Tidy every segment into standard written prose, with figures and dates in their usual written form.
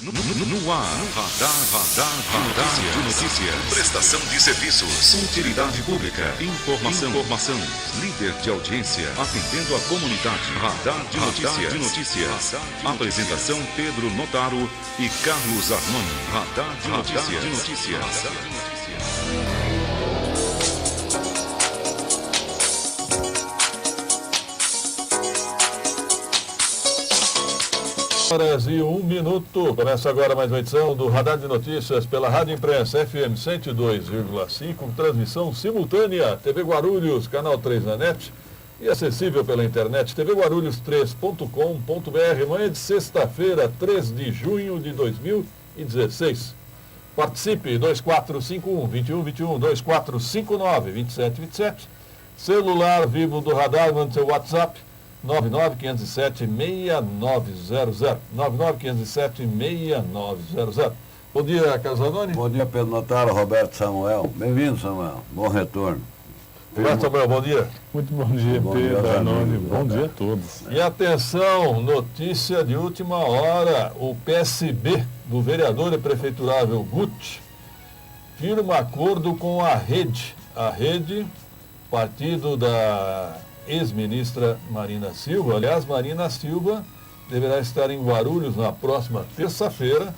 No ar, radar de notícias. Prestação de serviços. Utilidade pública. Informação. Líder de audiência. Atendendo a comunidade. Radar de notícias. Apresentação Pedro Notaro e Carlos Armani. Radar de notícias. Horas e 1 minuto. Começa agora mais uma edição do Radar de Notícias pela Rádio Imprensa FM 102,5, com transmissão simultânea, TV Guarulhos, canal 3 na net e acessível pela internet, tvguarulhos3.com.br. Manhã de sexta-feira, 3 de junho de 2016. Participe, 2451-2121, 2459-2727. Celular vivo do Radar, mande seu WhatsApp. 99507-6900. 99507-6900. Bom dia, Casanoni. Bom dia, Pedro Notaro, Roberto Samuel. Bem-vindo, Samuel. Bom retorno. Roberto Samuel, bom dia. Muito bom dia, Pedro Anoni. Bom dia a todos. E atenção, notícia de última hora. O PSB, do vereador e prefeiturável Guti, firma acordo com a Rede. A Rede, partido da ex-ministra Marina Silva. Aliás, Marina Silva deverá estar em Guarulhos na próxima terça-feira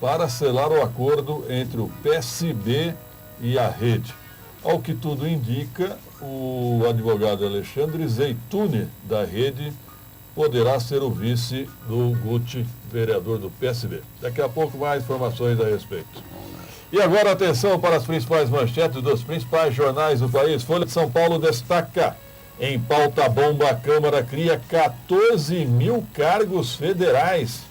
para selar o acordo entre o PSB e a Rede. Ao que tudo indica, o advogado Alexandre Zeituni, da Rede, poderá ser o vice do Guti, vereador do PSB. Daqui a pouco mais informações a respeito. E agora atenção para as principais manchetes dos principais jornais do país. Folha de São Paulo destaca: em pauta bomba, a Câmara cria 14 mil cargos federais.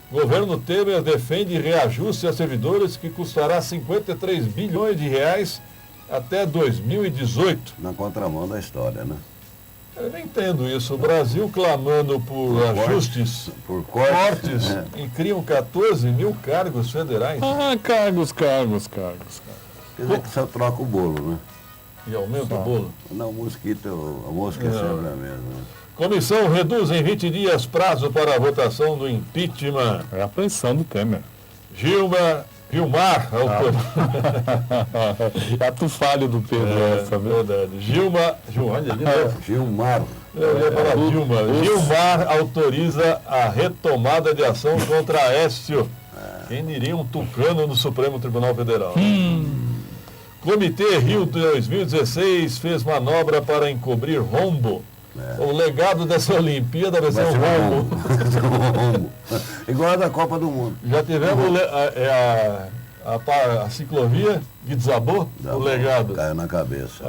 Governo Temer defende reajuste a servidores que custará 53 bilhões de reais até 2018. Na contramão da história, né? Eu não entendo isso. O Brasil clamando por ajustes, por cortes, e criam 14 mil cargos federais. Cargos. Quer dizer que só troca o bolo, né? E aumenta o bolo. Não, o mosquito, a mosca é sempre a mesma. Né? Comissão reduz em 20 dias prazo para a votação do impeachment. É a pressão do Temer. Gilmar, Ato falho do Pedro, essa, viu? Verdade. Gilmar. Eu ia falar Gilmar autoriza a retomada de ação contra Aécio. Quem diria um tucano no Supremo Tribunal Federal? Comitê Rio 2016 fez manobra para encobrir rombo. O legado dessa Olimpíada vai ser um rombo. Igual a da Copa do Mundo. Já tivemos a ciclovia que desabou, o legado. Caiu na cabeça.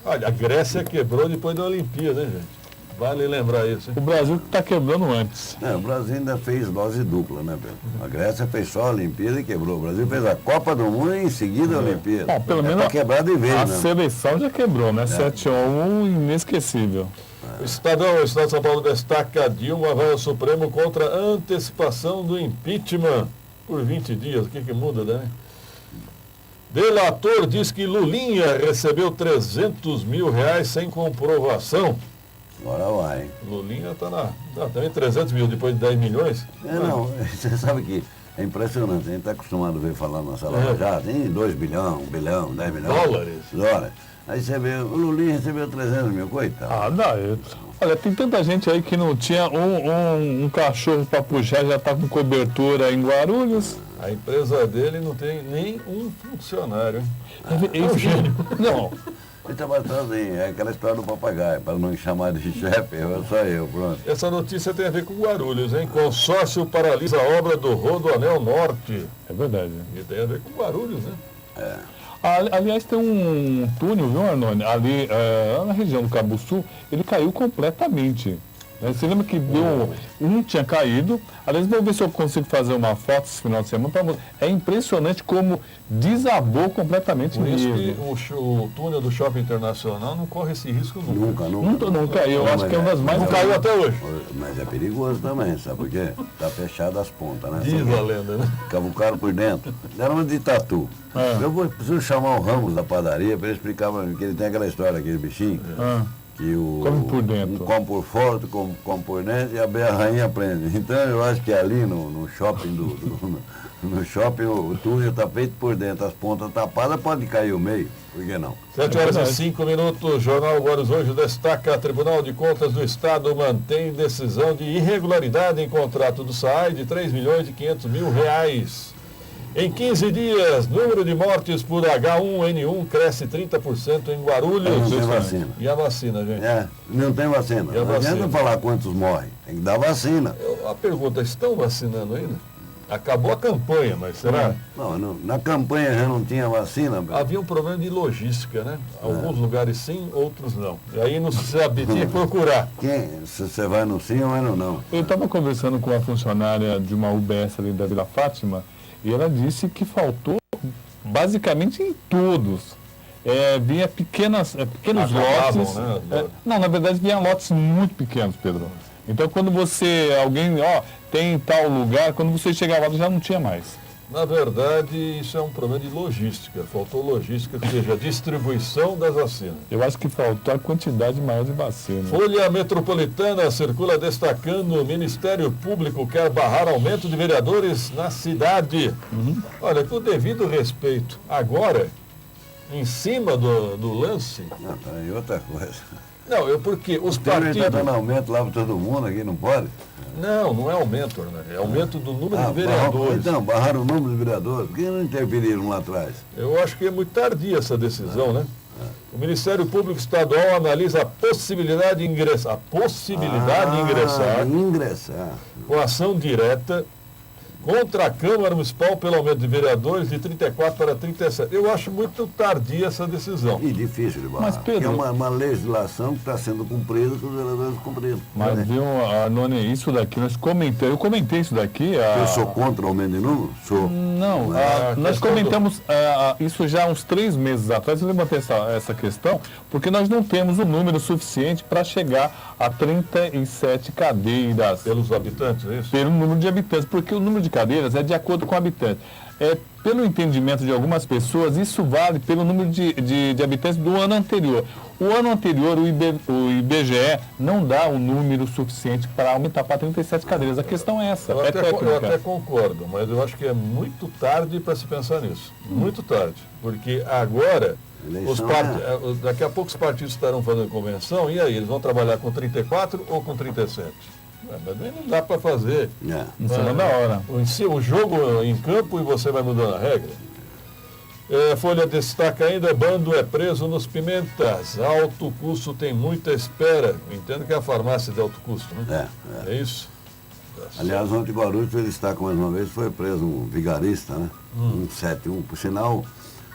Olha, a Grécia quebrou depois da Olimpíada, hein, gente? Vale lembrar isso, hein? O Brasil está quebrando antes. O Brasil ainda fez dose dupla, né, Pedro? A Grécia fez só a Olimpíada e quebrou. O Brasil fez a Copa do Mundo e em seguida a Olimpíada. Pelo menos quebrar de vez, a né? seleção já quebrou, né? 7-1, inesquecível. O Estado de São Paulo destaca: Dilma vai ao Supremo contra a antecipação do impeachment por 20 dias. O que muda, né? Delator diz que Lulinha recebeu 300 mil reais sem comprovação. Agora vai, hein? Lulinha está também 300 mil depois de 10 milhões. Você sabe que é impressionante. A gente está acostumado a ver falar na sala já, tem 2 bilhões, 1 bilhão, 10 milhões. Dólares. Aí você vê, o Lulinha recebeu 300 mil, coitado. Olha, tem tanta gente aí que não tinha um cachorro para puxar, já está com cobertura em Guarulhos. A empresa dele não tem nem um funcionário, hein? É um gênio. Não. Ele está bastante, é aquela história do papagaio, para não chamar de chefe, só eu, pronto. Essa notícia tem a ver com Guarulhos, hein? Consórcio paralisa a obra do Rodoanel Norte. É verdade. E tem a ver com Guarulhos, né? Aliás, tem um túnel, viu, Arnone? Ali na região do Cabo Sul, ele caiu completamente. Você lembra que tinha caído. Aliás, vou ver se eu consigo fazer uma foto esse final de semana. É impressionante como desabou completamente mesmo. Por isso que o túnel do Shopping Internacional não corre esse risco nunca. Não caiu. Eu acho que é uma das mais... Não caiu até hoje. Mas é perigoso também, sabe por quê? Está fechado as pontas, né? Diz a lenda, né? Cavucaram por dentro. Era uma de tatu. Eu preciso chamar o Ramos da padaria para ele explicar para mim, que ele tem aquela história, aquele bichinho. come por dentro. Um come por fora, come por dentro e a rainha prende. Então eu acho que ali no shopping no shopping o túnel está feito por dentro, as pontas tapadas, pode cair o meio, por que não? 7h05, Jornal Guarulhos hoje destaca: Tribunal de Contas do Estado mantém decisão de irregularidade em contrato do SAAI de R$3.500.000. Em 15 dias, número de mortes por H1N1 cresce 30% em Guarulhos. Não tem vacina. E a vacina, gente? Não tem vacina. Não adianta falar quantos morrem, tem que dar vacina. A pergunta, estão vacinando ainda? Acabou a campanha, mas será? Não, na campanha já não tinha vacina. Havia um problema de logística, né? Alguns lugares sim, outros não. E aí não se sabia, tinha que procurar. Se você vai no sim ou vai no não. Eu estava conversando com uma funcionária de uma UBS ali da Vila Fátima e ela disse que faltou basicamente em todos. Vinha pequenos lotes. Né? Não, na verdade vinha lotes muito pequenos, Pedro. Então quando alguém tem tal lugar, quando você chegava lá já não tinha mais. Na verdade, isso é um problema de logística. Faltou logística, ou seja, a distribuição das vacinas. Eu acho que faltou a quantidade maior de vacinas. Folha Metropolitana circula destacando: o Ministério Público quer barrar aumento de vereadores na cidade. Olha, com o devido respeito, agora, em cima do lance... Não, tá aí outra coisa. Não, porque os partidos... Está dando aumento lá para todo mundo, aqui não pode? Não é aumento, né? É aumento do número de vereadores. Barraram o número de vereadores. Por que não interferiram lá atrás? Eu acho que é muito tardia essa decisão, né? O Ministério Público Estadual analisa a possibilidade de ingressar. Ingressar com ação direta contra a Câmara Municipal pelo aumento de vereadores de 34 para 37. Eu acho muito tardia essa decisão. E difícil de barrar. Mas, Pedro, é uma legislação que está sendo cumprida, que os vereadores cumpriram. Mas viu, Arnone, isso daqui, eu comentei isso daqui. Eu sou contra o aumento de número? Sou. Não, nós comentamos isso já há uns 3 meses atrás. Eu levantei essa questão, porque nós não temos o número suficiente para chegar a 37 cadeiras. Pelos habitantes, é isso? Pelo número de habitantes, porque o número de cadeiras é de acordo com o habitante. Pelo entendimento de algumas pessoas, isso vale pelo número de habitantes do ano anterior. O ano anterior, o IBGE não dá o número suficiente para aumentar para 37 cadeiras. A questão é essa, eu até concordo, mas eu acho que é muito tarde para se pensar nisso. Muito tarde. Porque agora, daqui a pouco os partidos estarão fazendo convenção, e aí, eles vão trabalhar com 34 ou com 37? Mas não dá para fazer em cima da hora. O jogo em campo e você vai mudando a regra. Folha destaca ainda: bando é preso nos Pimentas. Alto custo tem muita espera. Entendo que é a farmácia de alto custo, né? É isso? Aliás, ontem em Guarulhos, ele destaca mais uma vez, foi preso um vigarista, né? 171. Por sinal,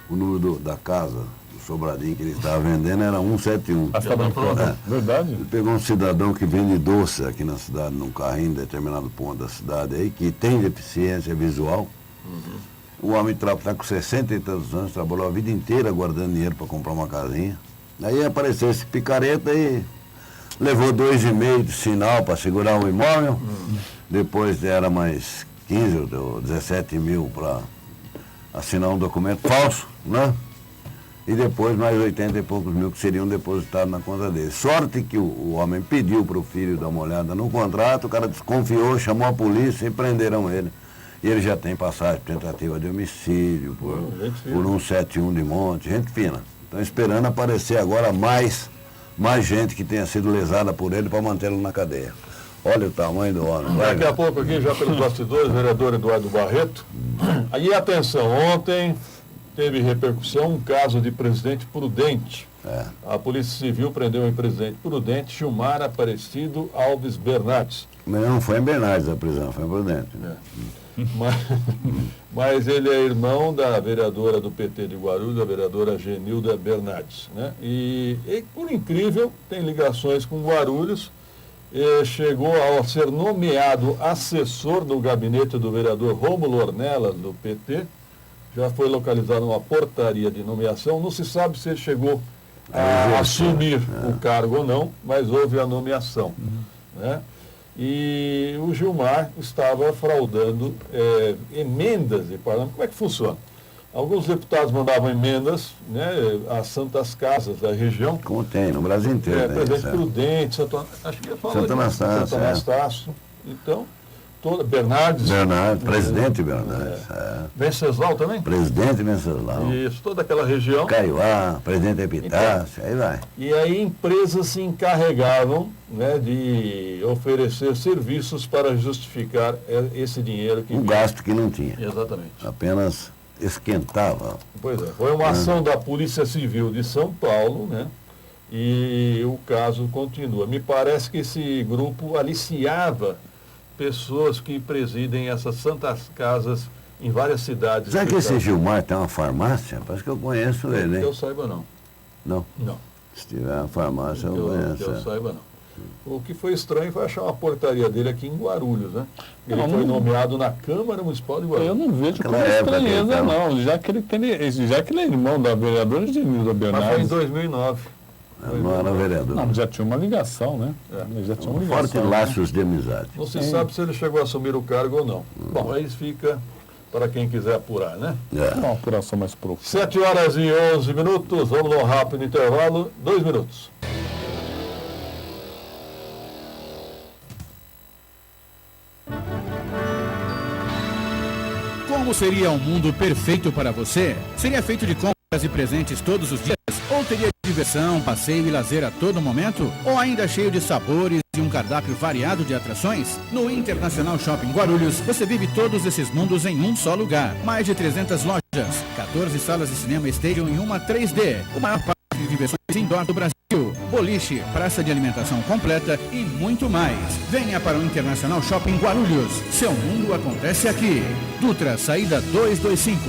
o número da casa Sobradinho que ele estava vendendo era 171. Verdade? Ele pegou um cidadão que vende doce aqui na cidade, num carrinho em determinado ponto da cidade aí, que tem deficiência visual. O homem está com 60 e tantos anos, trabalhou a vida inteira guardando dinheiro para comprar uma casinha. Aí apareceu esse picareta e levou 2,5 de sinal para segurar o imóvel. Depois deram mais 15 ou 17 mil para assinar um documento falso, né? E depois mais 80 e poucos mil que seriam depositados na conta dele. Sorte que o homem pediu para o filho dar uma olhada no contrato, o cara desconfiou, chamou a polícia e prenderam ele. E ele já tem passagem por tentativa de homicídio, por 171 de monte, gente fina. Estão esperando aparecer agora mais gente que tenha sido lesada por ele para mantê-lo na cadeia. Olha o tamanho do homem. Daqui a pouco aqui, já pelos bastidores, vereador Eduardo Barreto. Aí atenção, ontem teve repercussão um caso de Presidente Prudente. A Polícia Civil prendeu em Presidente Prudente Gilmar Aparecido Alves Bernardes. Mas não foi em Bernardes a prisão, foi em Prudente. Mas ele é irmão da vereadora do PT de Guarulhos, a vereadora Genilda Bernardes. Né? E, por incrível, tem ligações com Guarulhos. Chegou a ser nomeado assessor do gabinete do vereador Rômulo Ornelas, do PT. Já foi localizada uma portaria de nomeação. Não se sabe se ele chegou a assumir o cargo ou não, mas houve a nomeação. Né? E o Gilmar estava fraudando emendas de parlamento. Como é que funciona? Alguns deputados mandavam emendas, né, às santas casas da região. Como tem, no Brasil inteiro. Presidente Prudente, acho que ia falar Santo Anastácio. Santo Anastácio. Então, Bernardes. Presidente Bernardes. Venceslau também? Presidente Venceslau. Isso, toda aquela região. Caiuá, presidente Epitácio, então, aí vai. E aí empresas se encarregavam, né, de oferecer serviços para justificar esse dinheiro que... Um gasto que não tinha. Exatamente. Apenas esquentava. Pois é, foi uma ação da Polícia Civil de São Paulo, né? E o caso continua. Me parece que esse grupo aliciava pessoas que presidem essas santas casas em várias cidades. Sabe que esse Gilmar tem uma farmácia? Parece que eu conheço ele, hein? Que eu saiba, não. Não? Não. Se tiver uma farmácia, eu conheço. Que eu saiba, não. O que foi estranho foi achar uma portaria dele aqui em Guarulhos, né? Ele foi nomeado na Câmara Municipal de Guarulhos. Eu não vejo Aquela como época estranheza, não. Já que ele é irmão da vereadora Genilda Bernardes. Mas foi em 2009. Não era vereador. Não, já tinha uma ligação, né? Já tinha uma ligação. Forte laços de amizade. Não se sabe se ele chegou a assumir o cargo ou não. Bom, aí fica para quem quiser apurar, né? Uma apuração mais profunda. 7h11, vamos num rápido intervalo, 2 minutos. Como seria um mundo perfeito para você? Seria feito de compras e presentes todos os dias? Ou teria diversão, passeio e lazer a todo momento? Ou ainda cheio de sabores e um cardápio variado de atrações? No Internacional Shopping Guarulhos, você vive todos esses mundos em um só lugar. Mais de 300 lojas, 14 salas de cinema Stadium em uma 3D, o maior parque de diversões indoor do Brasil, boliche, praça de alimentação completa e muito mais. Venha para o Internacional Shopping Guarulhos. Seu mundo acontece aqui. Dutra, saída 225.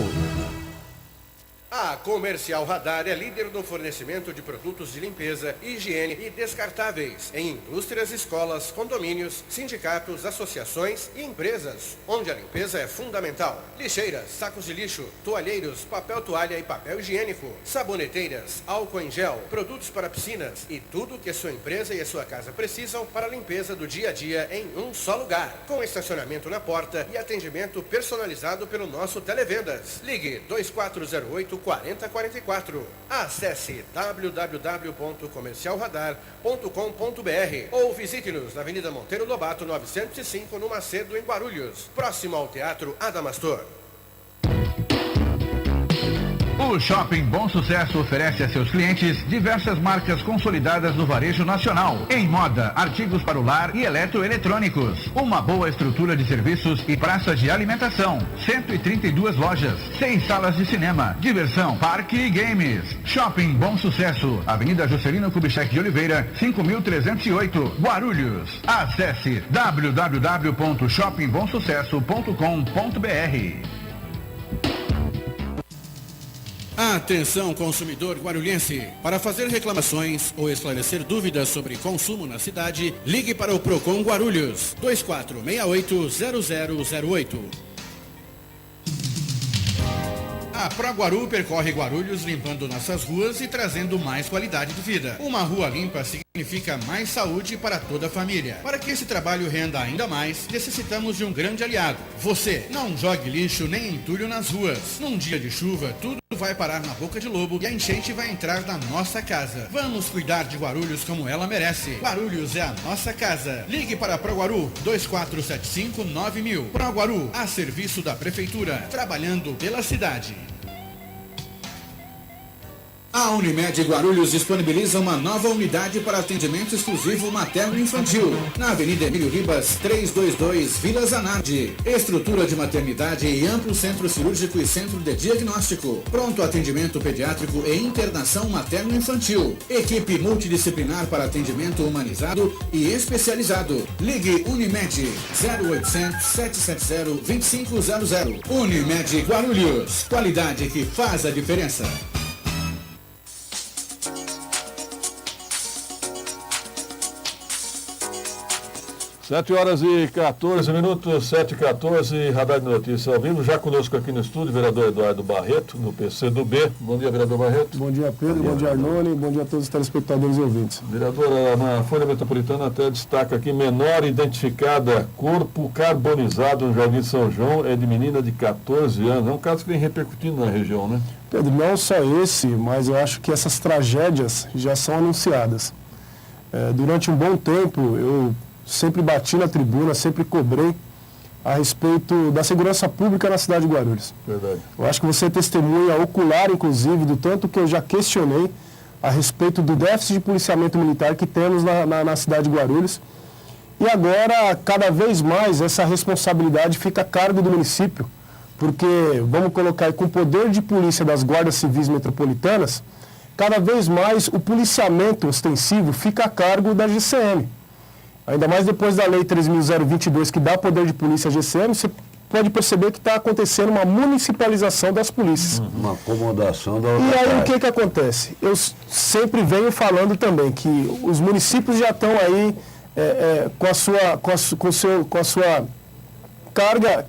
A Comercial Radar é líder no fornecimento de produtos de limpeza, higiene e descartáveis em indústrias, escolas, condomínios, sindicatos, associações e empresas, onde a limpeza é fundamental. Lixeiras, sacos de lixo, toalheiros, papel toalha e papel higiênico, saboneteiras, álcool em gel, produtos para piscinas e tudo que a sua empresa e a sua casa precisam para a limpeza do dia a dia em um só lugar, com estacionamento na porta e atendimento personalizado pelo nosso Televendas. Ligue 2408 4044. Acesse www.comercialradar.com.br ou visite-nos na Avenida Monteiro Lobato 905 no Macedo, em Guarulhos, próximo ao Teatro Adamastor. O Shopping Bom Sucesso oferece a seus clientes diversas marcas consolidadas do varejo nacional, em moda, artigos para o lar e eletroeletrônicos. Uma boa estrutura de serviços e praças de alimentação. 132 lojas, 6 salas de cinema, diversão, parque e games. Shopping Bom Sucesso, Avenida Juscelino Kubitschek de Oliveira, 5308, Guarulhos. Acesse www.shoppingbomsucesso.com.br. Atenção, consumidor guarulhense. Para fazer reclamações ou esclarecer dúvidas sobre consumo na cidade, ligue para o Procon Guarulhos, 2468-0008. A ProGuaru percorre Guarulhos limpando nossas ruas e trazendo mais qualidade de vida. Uma rua limpa significa mais saúde para toda a família. Para que esse trabalho renda ainda mais, necessitamos de um grande aliado. Você. Não jogue lixo nem entulho nas ruas. Num dia de chuva, tudo vai parar na boca de lobo e a enchente vai entrar na nossa casa. Vamos cuidar de Guarulhos como ela merece. Guarulhos é a nossa casa. Ligue para a ProGuaru 2475-9000. ProGuaru, a serviço da Prefeitura, trabalhando pela cidade. A Unimed Guarulhos disponibiliza uma nova unidade para atendimento exclusivo materno-infantil, na Avenida Emílio Ribas, 322, Vila Zanardi. Estrutura de maternidade e amplo centro cirúrgico e centro de diagnóstico. Pronto atendimento pediátrico e internação materno-infantil. Equipe multidisciplinar para atendimento humanizado e especializado. Ligue Unimed 0800 770 2500. Unimed Guarulhos. Qualidade que faz a diferença. 7 horas e 14 minutos, 7h14, Radar de Notícias ao vivo. Já conosco aqui no estúdio, o vereador Eduardo Barreto, do PCdoB. Bom dia, vereador Barreto. Bom dia, Pedro. Bom dia, Arnone. Bom dia a todos os telespectadores e ouvintes. Vereadora, na Folha Metropolitana até destaca aqui, menor identificada, corpo carbonizado no Jardim São João, é de menina de 14 anos. É um caso que vem repercutindo na região, né? Pedro, não só esse, mas eu acho que essas tragédias já são anunciadas. Durante um bom tempo, eu sempre bati na tribuna, sempre cobrei a respeito da segurança pública na cidade de Guarulhos. Verdade. Eu acho que você testemunha ocular, inclusive, do tanto que eu já questionei a respeito do déficit de policiamento militar que temos na cidade de Guarulhos. E agora, cada vez mais, essa responsabilidade fica a cargo do município, porque, vamos colocar aí, com o poder de polícia das guardas civis metropolitanas, cada vez mais o policiamento ostensivo fica a cargo da GCM. Ainda mais depois da Lei 3.022, que dá poder de polícia à GCM, você pode perceber que está acontecendo uma municipalização das polícias. Uma acomodação da outra E aí parte. o que acontece? Eu sempre venho falando também que os municípios já estão aí com a sua carga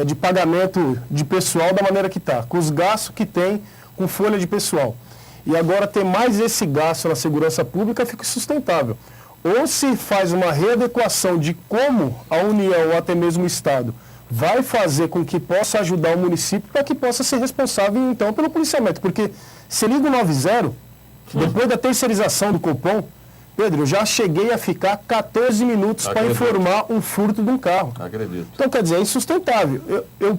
de pagamento de pessoal da maneira que está, com os gastos que tem com folha de pessoal. E agora ter mais esse gasto na segurança pública fica insustentável. Ou se faz uma readequação de como a União ou até mesmo o Estado vai fazer com que possa ajudar o município para que possa ser responsável, então, pelo policiamento. Porque se liga o 90, depois da terceirização do Copom, Pedro, eu já cheguei a ficar 14 minutos para informar um furto de um carro. Acredito. Então, quer dizer, é insustentável. Eu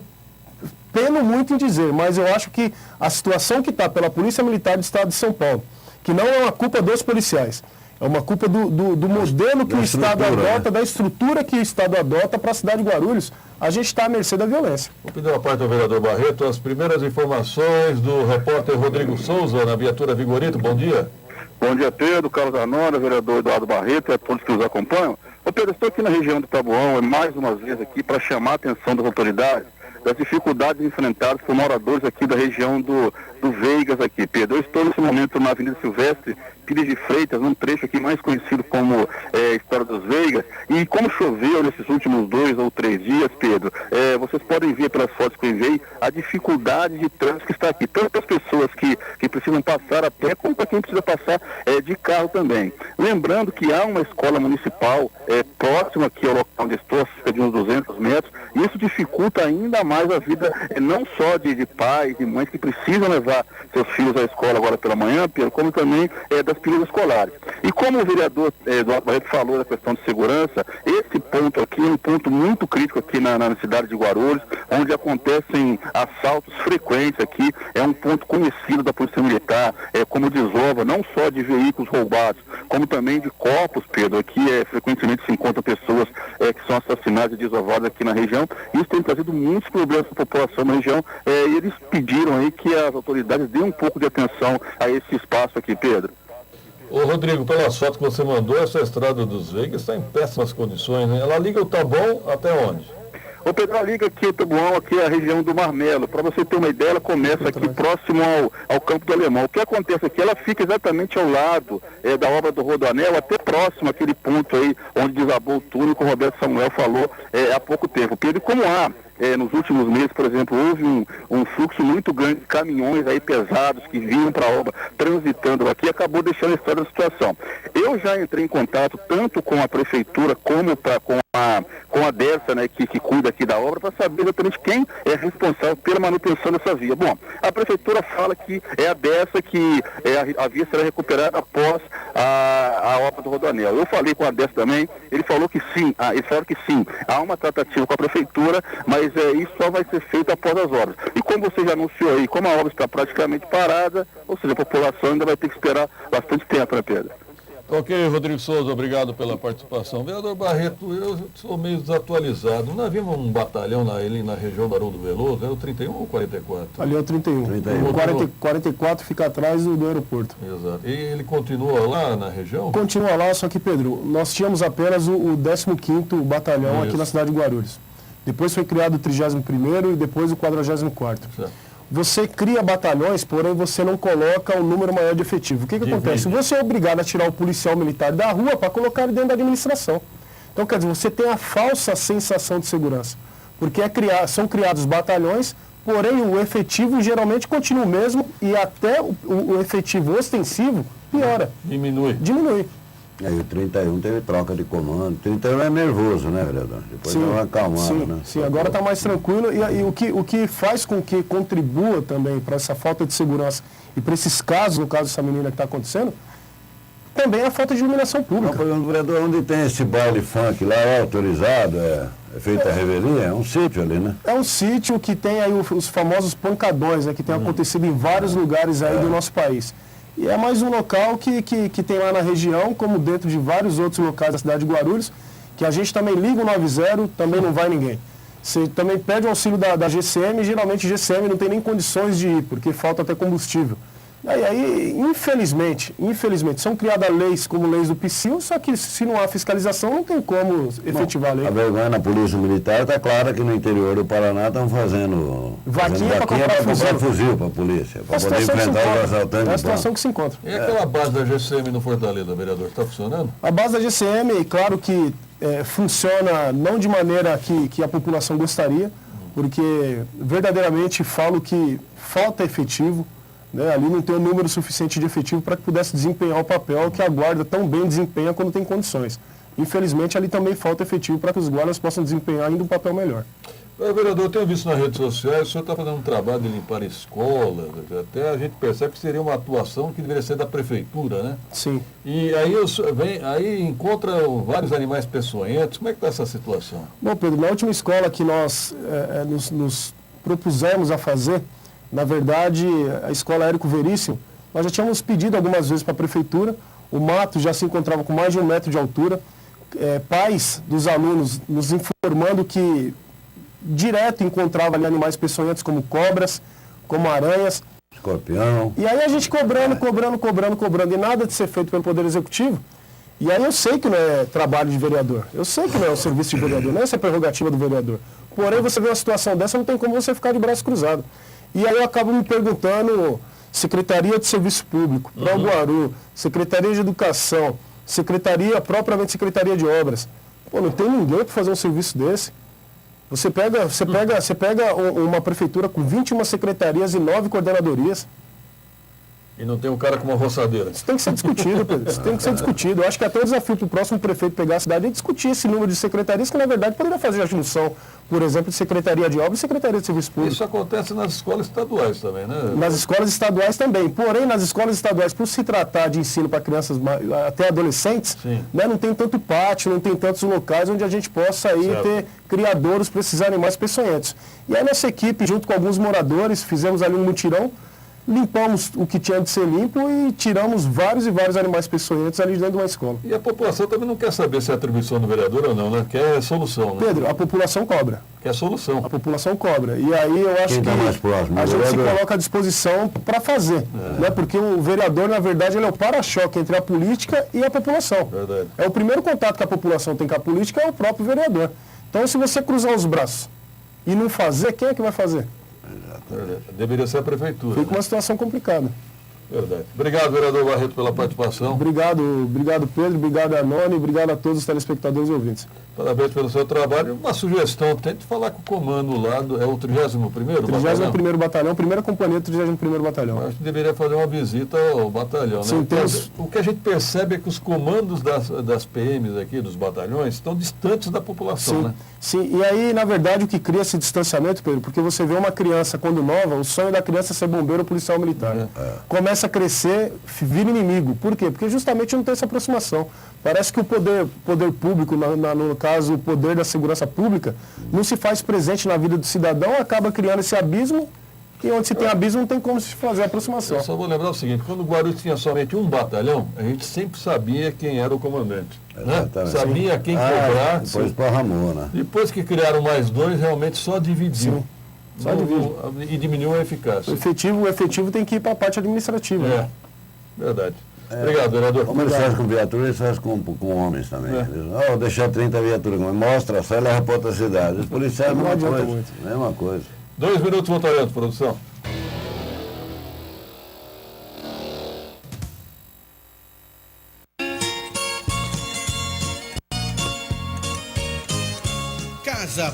peno muito em dizer, mas eu acho que a situação que está pela Polícia Militar do Estado de São Paulo, que não é uma culpa dos policiais, é uma culpa do modelo que o Estado adota, da estrutura que o Estado adota para a cidade de Guarulhos, a gente está à mercê da violência. Vou pedir uma parte ao vereador Barreto, as primeiras informações do repórter Rodrigo Souza, na viatura Vigorito. Bom dia. Bom dia, Pedro, Carlos Arnone, vereador Eduardo Barreto e a todos que nos acompanham. Ô Pedro, estou aqui na região do Taboão, mais uma vez aqui para chamar a atenção das autoridades das dificuldades enfrentadas por moradores aqui da região do Veigas aqui, Pedro. Eu estou nesse momento na Avenida Silvestre Pires de Freitas, num trecho aqui mais conhecido como Estrada dos Veigas, e como choveu nesses últimos 2 ou 3 dias, Pedro, vocês podem ver pelas fotos que eu enviei a dificuldade de trânsito que está aqui, tanto as pessoas que precisam passar a pé, como para quem precisa passar de carro também. Lembrando que há uma escola municipal próxima aqui ao local onde estou, a cerca de uns 200 metros, e isso dificulta ainda mais a vida, não só de pais e mães que precisam levar seus filhos à escola agora pela manhã, Pedro, como também das períodos escolares. E como o vereador Eduardo Barreto falou da questão de segurança, esse ponto aqui é um ponto muito crítico aqui na cidade de Guarulhos, onde acontecem assaltos frequentes aqui, é um ponto conhecido da Polícia Militar, como desova, não só de veículos roubados, como também de corpos, Pedro. Aqui frequentemente se encontram pessoas que são assassinadas e desovadas aqui na região. Isso tem trazido muitos problemas para a população na região, e eles pediram aí que as autoridades deem um pouco de atenção a esse espaço aqui, Pedro. Ô Rodrigo, pelas fotos que você mandou, essa estrada dos Veigas está em péssimas condições, né? Ela liga o Taboão até onde? Ô Pedro, ela liga aqui o Taboão, aqui é a região do Marmelo. Para você ter uma ideia, ela começa aqui próximo ao Campo do Alemão. O que acontece aqui? Ela fica exatamente ao lado da obra do Rodoanel, até próximo àquele ponto aí onde desabou o túnel, que o Roberto Samuel falou há pouco tempo. Pedro, e como há nos últimos meses, por exemplo, houve um fluxo muito grande de caminhões aí pesados que vinham para a obra, transitando aqui, acabou deixando a história da situação. Eu já entrei em contato tanto com a prefeitura como com a DERSA, né, que cuida aqui da obra, para saber exatamente quem é responsável pela manutenção dessa via. Bom, a prefeitura fala que é a DERSA, que a via será recuperada após a obra do Rodoanel. Eu falei com a DERSA também, eles falaram que sim, há uma tratativa com a prefeitura, mas isso só vai ser feito após as obras. E como você já anunciou aí, como a obra está praticamente parada, ou seja, a população ainda vai ter que esperar bastante tempo, né, Pedro? Ok, Rodrigo Souza, obrigado pela participação. Vereador Barreto, eu sou meio desatualizado. Nós vimos um batalhão ali na região do Haroldo Veloso, era o 31 ou 44? Ali é o 31. 44 fica atrás do aeroporto. Exato. E ele continua lá na região? Continua lá, só que, Pedro, nós tínhamos apenas o 15º batalhão aqui na cidade de Guarulhos. Depois foi criado o 31º e depois o 44º. Certo. Você cria batalhões, porém você não coloca um número maior de efetivo. O que acontece? Você é obrigado a tirar o policial militar da rua para colocar ele dentro da administração. Então, quer dizer, você tem a falsa sensação de segurança, porque são criados batalhões, porém o efetivo geralmente continua o mesmo e até o efetivo ostensivo piora. Diminui. Aí o 31 teve troca de comando. 31 é nervoso, né, vereador? Depois deu uma acalmada, né? Sim, agora está mais tranquilo. E o que faz com que contribua também para essa falta de segurança e para esses casos, no caso dessa menina que está acontecendo, também é a falta de iluminação pública. Não, vereador, onde tem esse baile funk lá, é autorizado, é feita a revelia? É um sítio ali, né? É um sítio que tem aí os famosos pancadões, né, que tem acontecido em vários lugares aí do nosso país. E é mais um local que tem lá na região, como dentro de vários outros locais da cidade de Guarulhos, que a gente também liga o 90, também não vai ninguém. Você também pede o auxílio da GCM, e geralmente GCM não tem nem condições de ir, porque falta até combustível. Aí, infelizmente, são criadas leis como leis do PSIL, só que se não há fiscalização, não tem como efetivar a lei. A vergonha na polícia militar está clara que no interior do Paraná estão fazendo vaquinha para comprar fuzil para a polícia, para poder enfrentar os assaltantes. É a situação que se encontra. E aquela base da GCM no Fortaleza, vereador, está funcionando? A base da GCM, claro que funciona não de maneira que a população gostaria, porque verdadeiramente falo que falta efetivo. Né, ali não tem um número suficiente de efetivo para que pudesse desempenhar o papel que a guarda tão bem desempenha quando tem condições. Infelizmente, ali também falta efetivo para que os guardas possam desempenhar ainda um papel melhor. Vereador, eu tenho visto nas redes sociais, o senhor está fazendo um trabalho de limpar escolas, até a gente percebe que seria uma atuação que deveria ser da prefeitura, né? Sim. E aí encontra vários animais peçonhentos, como é que está essa situação? Bom, Pedro, na última escola que nós nos propusemos a fazer, na verdade, a escola Érico Veríssimo, nós já tínhamos pedido algumas vezes para a prefeitura, o mato já se encontrava com mais de 1 metro de altura, pais dos alunos nos informando que direto encontrava ali animais peçonhentos como cobras, como aranhas. Escorpião. E aí a gente cobrando, e nada de ser feito pelo Poder Executivo. E aí eu sei que não é trabalho de vereador, eu sei que não é o serviço de vereador, não é essa prerrogativa do vereador. Porém, você vê uma situação dessa, não tem como você ficar de braço cruzado. E aí eu acabo me perguntando, Secretaria de Serviço Público, Proguaru, Secretaria de Educação, propriamente Secretaria de Obras. Pô, não tem ninguém para fazer um serviço desse. Você pega uma prefeitura com 21 secretarias e 9 coordenadorias. E não tem um cara com uma roçadeira. Isso tem que ser discutido, Pedro. Isso tem que ser discutido. Eu acho que até o desafio para o próximo prefeito pegar a cidade é discutir esse número de secretarias que, na verdade, poderia fazer a junção, por exemplo, de Secretaria de Obras e Secretaria de Serviço Público. Isso acontece nas escolas estaduais também, né? Nas escolas estaduais também. Porém, nas escolas estaduais, por se tratar de ensino para crianças até adolescentes, né, não tem tanto pátio, não tem tantos locais onde a gente possa aí ter criadouros para esses animais peçonhentos. E aí nossa equipe, junto com alguns moradores, fizemos ali um mutirão, limpamos o que tinha de ser limpo e tiramos vários e vários animais peçonhentos ali dentro de uma escola. E a população também não quer saber se é atribuição do vereador ou não, né? Quer solução, né? Pedro, a população cobra. Quer solução. A população cobra. E aí eu acho que a gente se coloca à disposição para fazer. Né? Porque o vereador, na verdade, ele é o para-choque entre a política e a população. Verdade. É o primeiro contato que a população tem com a política, é o próprio vereador. Então, se você cruzar os braços e não fazer, quem é que vai fazer? Deveria ser a prefeitura. Fica uma situação complicada. Verdade. Obrigado, vereador Barreto, pela participação. Obrigado, Pedro, obrigado, Anônimo, obrigado a todos os telespectadores e ouvintes. Parabéns pelo seu trabalho. Uma sugestão, tente falar com o comando lá, é o 31º? 31º Batalhão, primeira companhia do 31º Batalhão. Acho que deveria fazer uma visita ao batalhão, Sim, né? O que a gente percebe é que os comandos das PMs aqui, dos batalhões, estão distantes da população, sim, né? Sim, e aí, na verdade, o que cria esse distanciamento, Pedro, porque você vê uma criança, quando nova, o sonho da criança é ser bombeiro ou policial militar. Começa a crescer, vira inimigo. Por quê? Porque justamente não tem essa aproximação. Parece que o poder público, no caso, o poder da segurança pública, não se faz presente na vida do cidadão, acaba criando esse abismo, e onde se tem abismo não tem como se fazer a aproximação. Eu só vou lembrar o seguinte, quando o Guarulhos tinha somente um batalhão, a gente sempre sabia quem era o comandante. Né? Sabia quem cobrar. Depois esparramou, né? Depois que criaram mais 2, realmente só dividiu. Sim. Só dividiu. E diminuiu a eficácia. O efetivo tem que ir para a parte administrativa. Né? Verdade. Obrigado, vereador. Como eles fazem com viaturas, eles fazem com homens também. Deixar 30 viaturas, mostra, sai e leva para outra cidade. Os policiais não adianta muito. Mesma coisa. 2 minutos voltaremos, produção.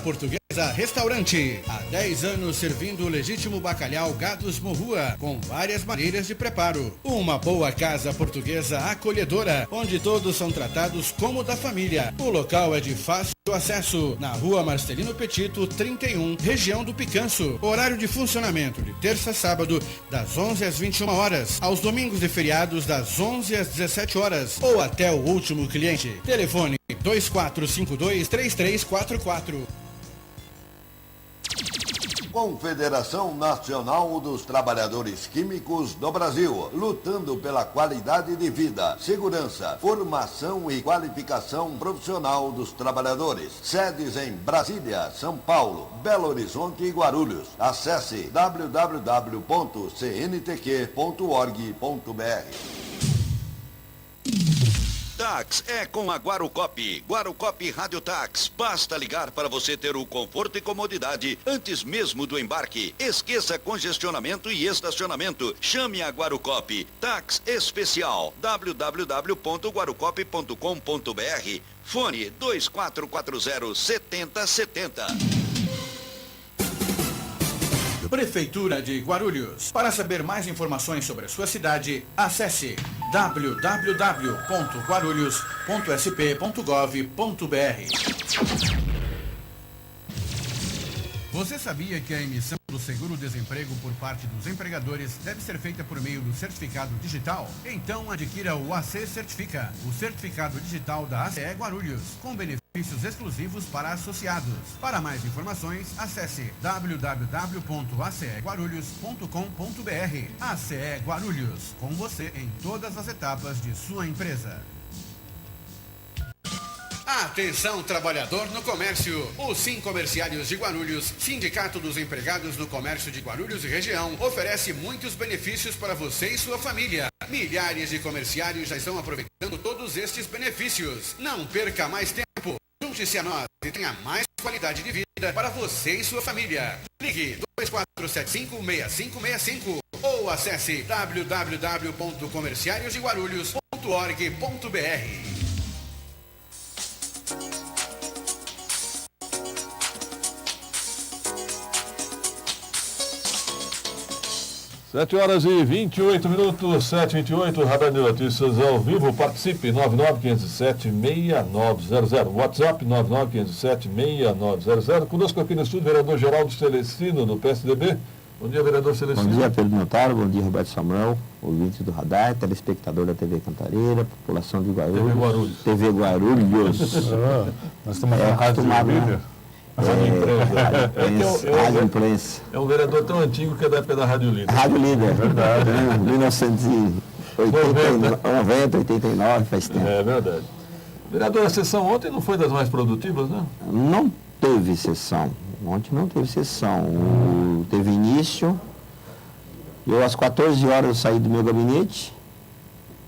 Portuguesa Restaurante. Há 10 anos servindo o legítimo bacalhau Gados Morrua, com várias maneiras de preparo. Uma boa casa portuguesa acolhedora, onde todos são tratados como da família. O local é de fácil acesso, na Rua Marcelino Petito, 31, região do Picanço. Horário de funcionamento de terça a sábado, das 11 às 21 horas. Aos domingos e feriados, das 11 às 17 horas. Ou até o último cliente. Telefone 2452-3344. Confederação Nacional dos Trabalhadores Químicos do Brasil, lutando pela qualidade de vida, segurança, formação e qualificação profissional dos trabalhadores. Sedes em Brasília, São Paulo, Belo Horizonte e Guarulhos. Acesse www.cntq.org.br. Táxi é com a Guarucop. Guarucop Rádio Táxi. Basta ligar para você ter o conforto e comodidade antes mesmo do embarque. Esqueça congestionamento e estacionamento. Chame a Guarucop. Táxi especial. www.guarucop.com.br. Fone 2440-7070. Prefeitura de Guarulhos. Para saber mais informações sobre a sua cidade, acesse www.guarulhos.sp.gov.br. Você sabia que a emissão do seguro-desemprego por parte dos empregadores deve ser feita por meio do certificado digital? Então adquira o AC Certifica, o certificado digital da ACE Guarulhos, com benefícios exclusivos para associados. Para mais informações, acesse www.aceguarulhos.com.br. ACE Guarulhos, com você em todas as etapas de sua empresa. Atenção, trabalhador no comércio. O Sim Comerciários de Guarulhos, Sindicato dos Empregados no Comércio de Guarulhos e região, oferece muitos benefícios para você e sua família. Milhares de comerciários já estão aproveitando todos estes benefícios. Não perca mais tempo. Junte-se a nós e tenha mais qualidade de vida para você e sua família. Ligue 2475-6565 ou acesse www.comerciariosdeguarulhos.org.br. 7h28, 7h28, Radar de Notícias ao vivo. Participe, 99507-6900. WhatsApp, 99507-6900. Conosco aqui no estúdio, vereador Geraldo Celestino, do PSDB. Bom dia, vereador Celestino. Bom dia, Pedro Notário. Bom dia, Roberto Samuel, ouvinte do Radar, telespectador da TV Cantareira, população de Guarulhos. TV Guarulhos. Nós estamos na Rádio Líder. Rádio Imprensa. É um vereador tão antigo que é da época da Rádio Líder. Rádio Líder. Verdade. 1990, 89, faz tempo. É verdade. Vereador, a sessão ontem não foi das mais produtivas, né? Não teve sessão. Ontem não teve sessão. Teve início. Eu, às 14 horas, eu saí do meu gabinete.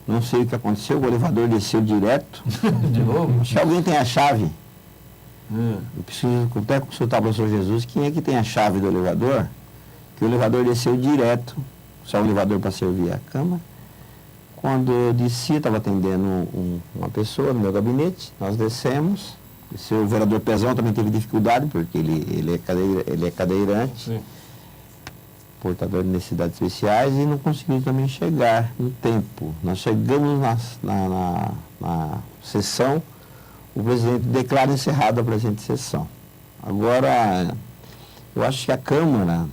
Não sei o que aconteceu. O elevador desceu direto. De novo? Se alguém tem a chave... Eu preciso até consultar o professor Jesus quem é que tem a chave do elevador, que o elevador desceu direto, só o elevador para servir a cama. Quando eu desci, estava atendendo uma pessoa no meu gabinete, nós descemos. O vereador Pezão também teve dificuldade, porque ele é cadeirante, sim, portador de necessidades especiais, e não conseguiu também chegar no tempo. Nós chegamos na sessão. O presidente declara encerrada a presente sessão. Agora, eu acho que a Câmara,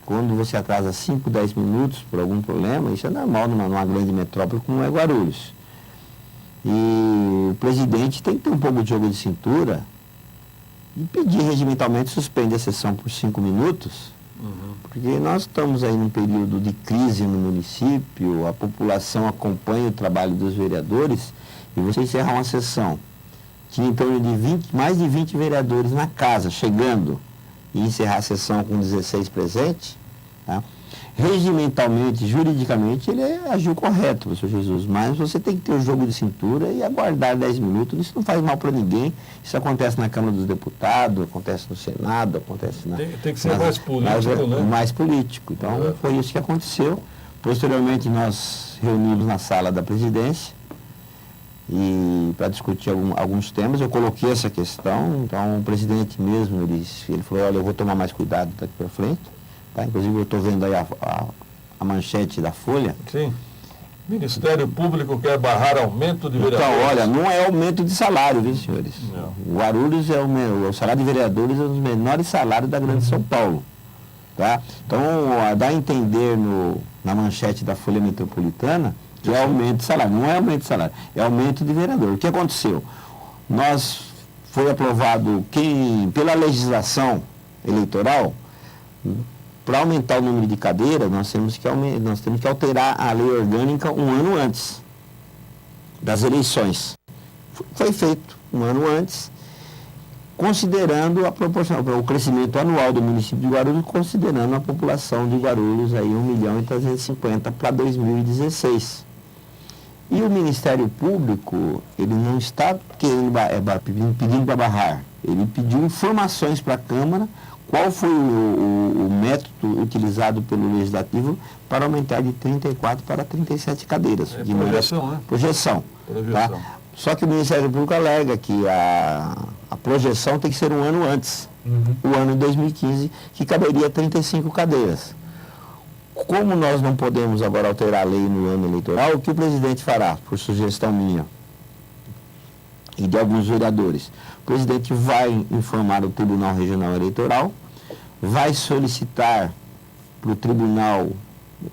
quando você atrasa 5, 10 minutos por algum problema, isso é normal numa grande metrópole como é Guarulhos. E o presidente tem que ter um pouco de jogo de cintura e pedir regimentalmente suspender a sessão por 5 minutos, porque nós estamos aí num período de crise no município, a população acompanha o trabalho dos vereadores, e você encerrar uma sessão, tinha em torno de mais de 20 vereadores na casa, chegando, e encerrar a sessão com 16 presentes, tá? Regimentalmente, juridicamente, ele agiu correto, professor Jesus, mas você tem que ter o jogo de cintura e aguardar 10 minutos, isso não faz mal para ninguém, isso acontece na Câmara dos Deputados, acontece no Senado, acontece Tem que ser mais político, né? Mais político, então foi isso que aconteceu. Posteriormente, nós reunimos na sala da presidência, e para discutir alguns temas. Eu coloquei essa questão, então o presidente mesmo, ele falou, olha, eu vou tomar mais cuidado daqui para frente, tá? Inclusive eu estou vendo aí a manchete da Folha. Sim. Ministério Público quer barrar aumento de vereadores. Então, olha, não é aumento de salário, viu, senhores? Não. O Guarulhos o salário de vereadores é um dos menores salários da Grande São Paulo. Tá? Então, dá a entender na manchete da Folha Metropolitana que é aumento de salário. Não é aumento de salário, é aumento de vereador. O que aconteceu? Foi aprovado pela legislação eleitoral, para aumentar o número de cadeiras, nós temos que alterar a lei orgânica um ano antes das eleições. Foi feito um ano antes, considerando a proporção, o crescimento anual do município de Guarulhos, considerando a população de Guarulhos aí 1.350.000 para 2016. E o Ministério Público, ele não está pedindo para barrar, ele pediu informações para a Câmara qual foi o método utilizado pelo Legislativo para aumentar de 34 para 37 cadeiras. É projeção, né? Projeção. Tá? Só que o Ministério Público alega que a projeção tem que ser um ano antes, o ano de 2015, que caberia 35 cadeiras. Como nós não podemos agora alterar a lei no ano eleitoral, o que o presidente fará, por sugestão minha e de alguns vereadores? O presidente vai informar o Tribunal Regional Eleitoral, vai solicitar para o Tribunal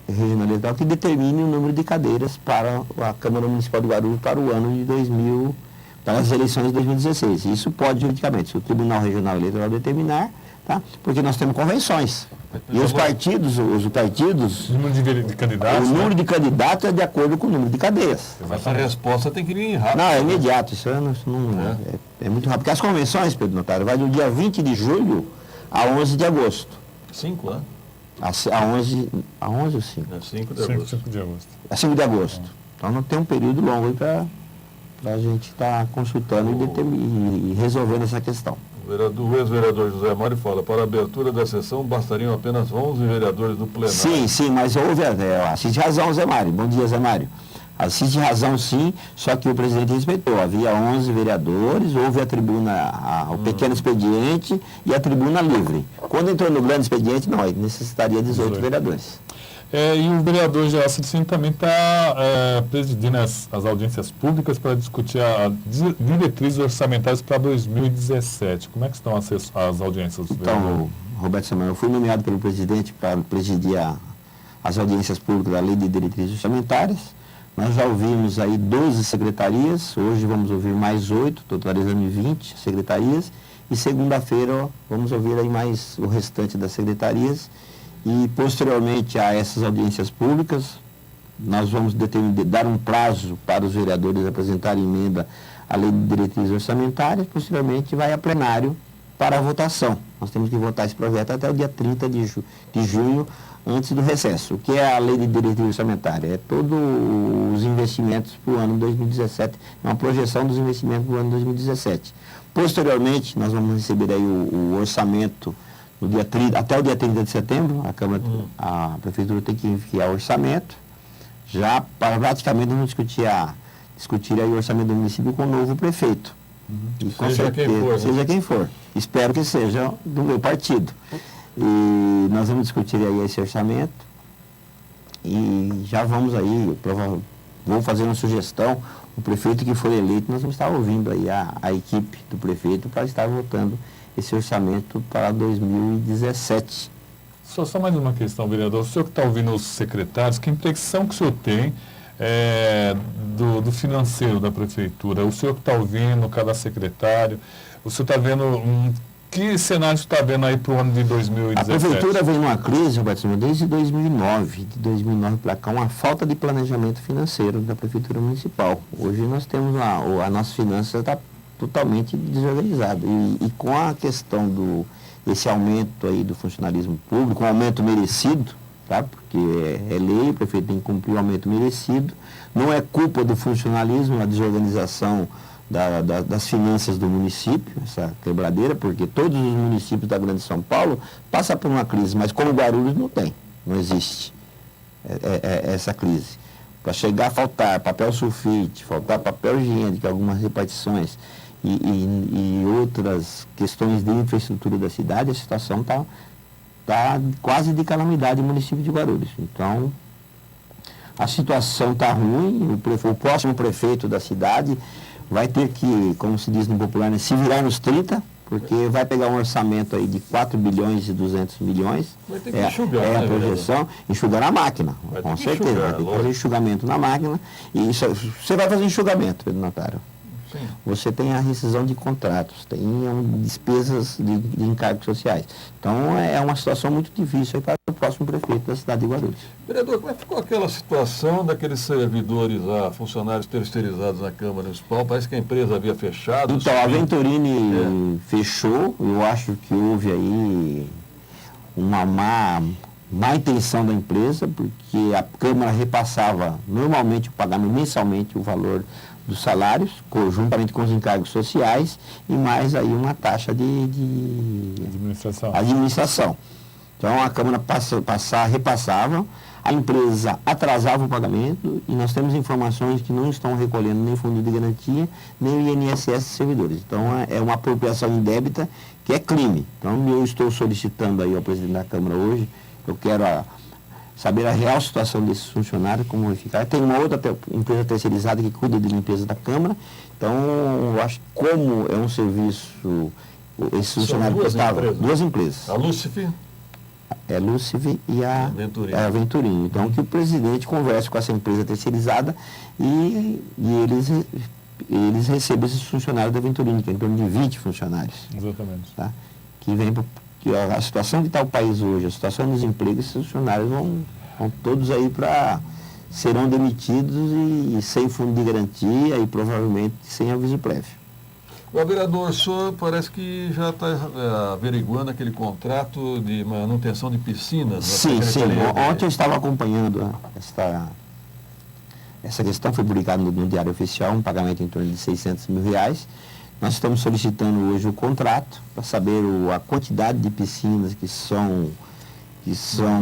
Regional Eleitoral que determine o número de cadeiras para a Câmara Municipal de Guarulhos para o ano de para as eleições de 2016. Isso pode juridicamente, se o Tribunal Regional Eleitoral determinar, tá? Porque nós temos convenções. E os partidos, o número de candidatos, o número de candidatos é de acordo com o número de cadeiras. Essa resposta tem que vir rápido. Não, é imediato, isso não é muito rápido. Porque as convenções, Pedro Notário, vai do dia 20 de julho a 11 de agosto. 5, né? A 11 ou 5? É 5 de agosto. 5 de agosto. É 5 de agosto. Então não tem um período longo aí para a gente estar consultando e resolvendo essa questão. O ex-vereador José Mário fala, para a abertura da sessão bastariam apenas 11 vereadores do plenário. Sim, mas houve, assiste razão, Zé Mário. Bom dia, Zé Mário. Assiste razão, sim, só que o presidente respeitou. Havia 11 vereadores, houve a tribuna, o pequeno expediente e a tribuna livre. Quando entrou no grande expediente, não, necessitaria 18 vereadores. E o vereador Geraldo Cine também está presidindo as audiências públicas para discutir as diretrizes orçamentárias para 2017. Como é que estão as audiências? Então, Roberto Samuel, eu fui nomeado pelo presidente para presidir as audiências públicas da Lei de Diretrizes Orçamentárias. Nós já ouvimos aí 12 secretarias, hoje vamos ouvir mais 8, totalizando 20 secretarias, e segunda-feira vamos ouvir aí mais o restante das secretarias. E, posteriormente a essas audiências públicas, nós vamos dar um prazo para os vereadores apresentarem emenda à Lei de Diretrizes Orçamentárias, posteriormente vai a plenário para a votação. Nós temos que votar esse projeto até o dia 30 de junho, antes do recesso. O que é a Lei de Diretrizes Orçamentárias? É todos os investimentos para o ano 2017, é uma projeção dos investimentos para o ano 2017. Posteriormente, nós vamos receber aí o orçamento no dia 30, até o dia 30 de setembro, a Prefeitura tem que enviar o orçamento, já para praticamente não discutir aí o orçamento do município com o novo prefeito. E, seja quem for. Seja quem for. Espero que seja do meu partido. E nós vamos discutir aí esse orçamento e já vamos aí, vou fazer uma sugestão, o prefeito que for eleito, nós vamos estar ouvindo aí a equipe do prefeito para estar votando esse orçamento para 2017. Só mais uma questão, vereador. O senhor que está ouvindo os secretários, que impressão que o senhor tem do financeiro da prefeitura? O senhor que está ouvindo, cada secretário, o senhor está vendo que cenário está vendo aí para o ano de 2017? A prefeitura vem numa crise, Roberto, desde 2009. De 2009 para cá, uma falta de planejamento financeiro da prefeitura municipal. Hoje nós temos a nossa finança está totalmente desorganizado. E com a questão desse aumento aí do funcionalismo público, um aumento merecido, tá? Porque é lei, o prefeito tem que cumprir o aumento merecido. Não é culpa do funcionalismo, a desorganização das finanças do município, essa quebradeira, porque todos os municípios da Grande São Paulo passam por uma crise, mas como Guarulhos não existe essa crise. para chegar a faltar papel sulfite, faltar papel higiênico, algumas repartições e outras questões de infraestrutura da cidade, a situação está quase de calamidade no município de Guarulhos. Então, a situação está ruim, o próximo prefeito da cidade vai ter que, como se diz no popular, né, se virar nos 30, porque vai pegar um orçamento aí de 4 bilhões e 200 milhões. Vai ter que enxugar, é a né, projeção, enxugar na máquina, com certeza. Enxugar, vai ter que fazer enxugamento na máquina. E isso, você vai fazer enxugamento, Pedro Notário. Sim. Você tem a rescisão de contratos, tem despesas de encargos sociais. Então, é uma situação muito difícil aí para o próximo prefeito da cidade de Guarulhos. Vereador, como é que ficou aquela situação daqueles servidores lá, funcionários terceirizados na Câmara Municipal? Parece que a empresa havia fechado. Então, a Venturini fechou. Eu acho que houve aí uma má intenção da empresa, porque a Câmara repassava normalmente, pagando mensalmente o valor dos salários, juntamente com os encargos sociais, e mais aí uma taxa de administração. Então, a Câmara repassava, a empresa atrasava o pagamento, e nós temos informações que não estão recolhendo nem fundo de garantia, nem o INSS dos servidores. Então, é uma apropriação indébita que é crime. Então, eu estou solicitando aí ao presidente da Câmara hoje, eu quero saber a real situação desses funcionários, como vai ficar. Tem uma outra empresa terceirizada que cuida de limpeza da Câmara. Então, eu acho que como é um serviço, esses funcionários prestavam duas empresas. A Lucif? É a Lucif e a Venturini. Então, que o presidente converse com essa empresa terceirizada e eles recebam esses funcionários da Venturini, que é em torno de 20 funcionários. Exatamente. Tá? Que vem a situação que está o país hoje, a situação dos empregos, esses funcionários vão todos aí serão demitidos e sem fundo de garantia e provavelmente sem aviso prévio. O vereador, o senhor parece que já está averiguando aquele contrato de manutenção de piscinas. Sim. Ontem eu estava acompanhando essa questão, foi publicada no Diário Oficial, um pagamento em torno de R$600 mil. Nós estamos solicitando hoje o contrato para saber a quantidade de piscinas que são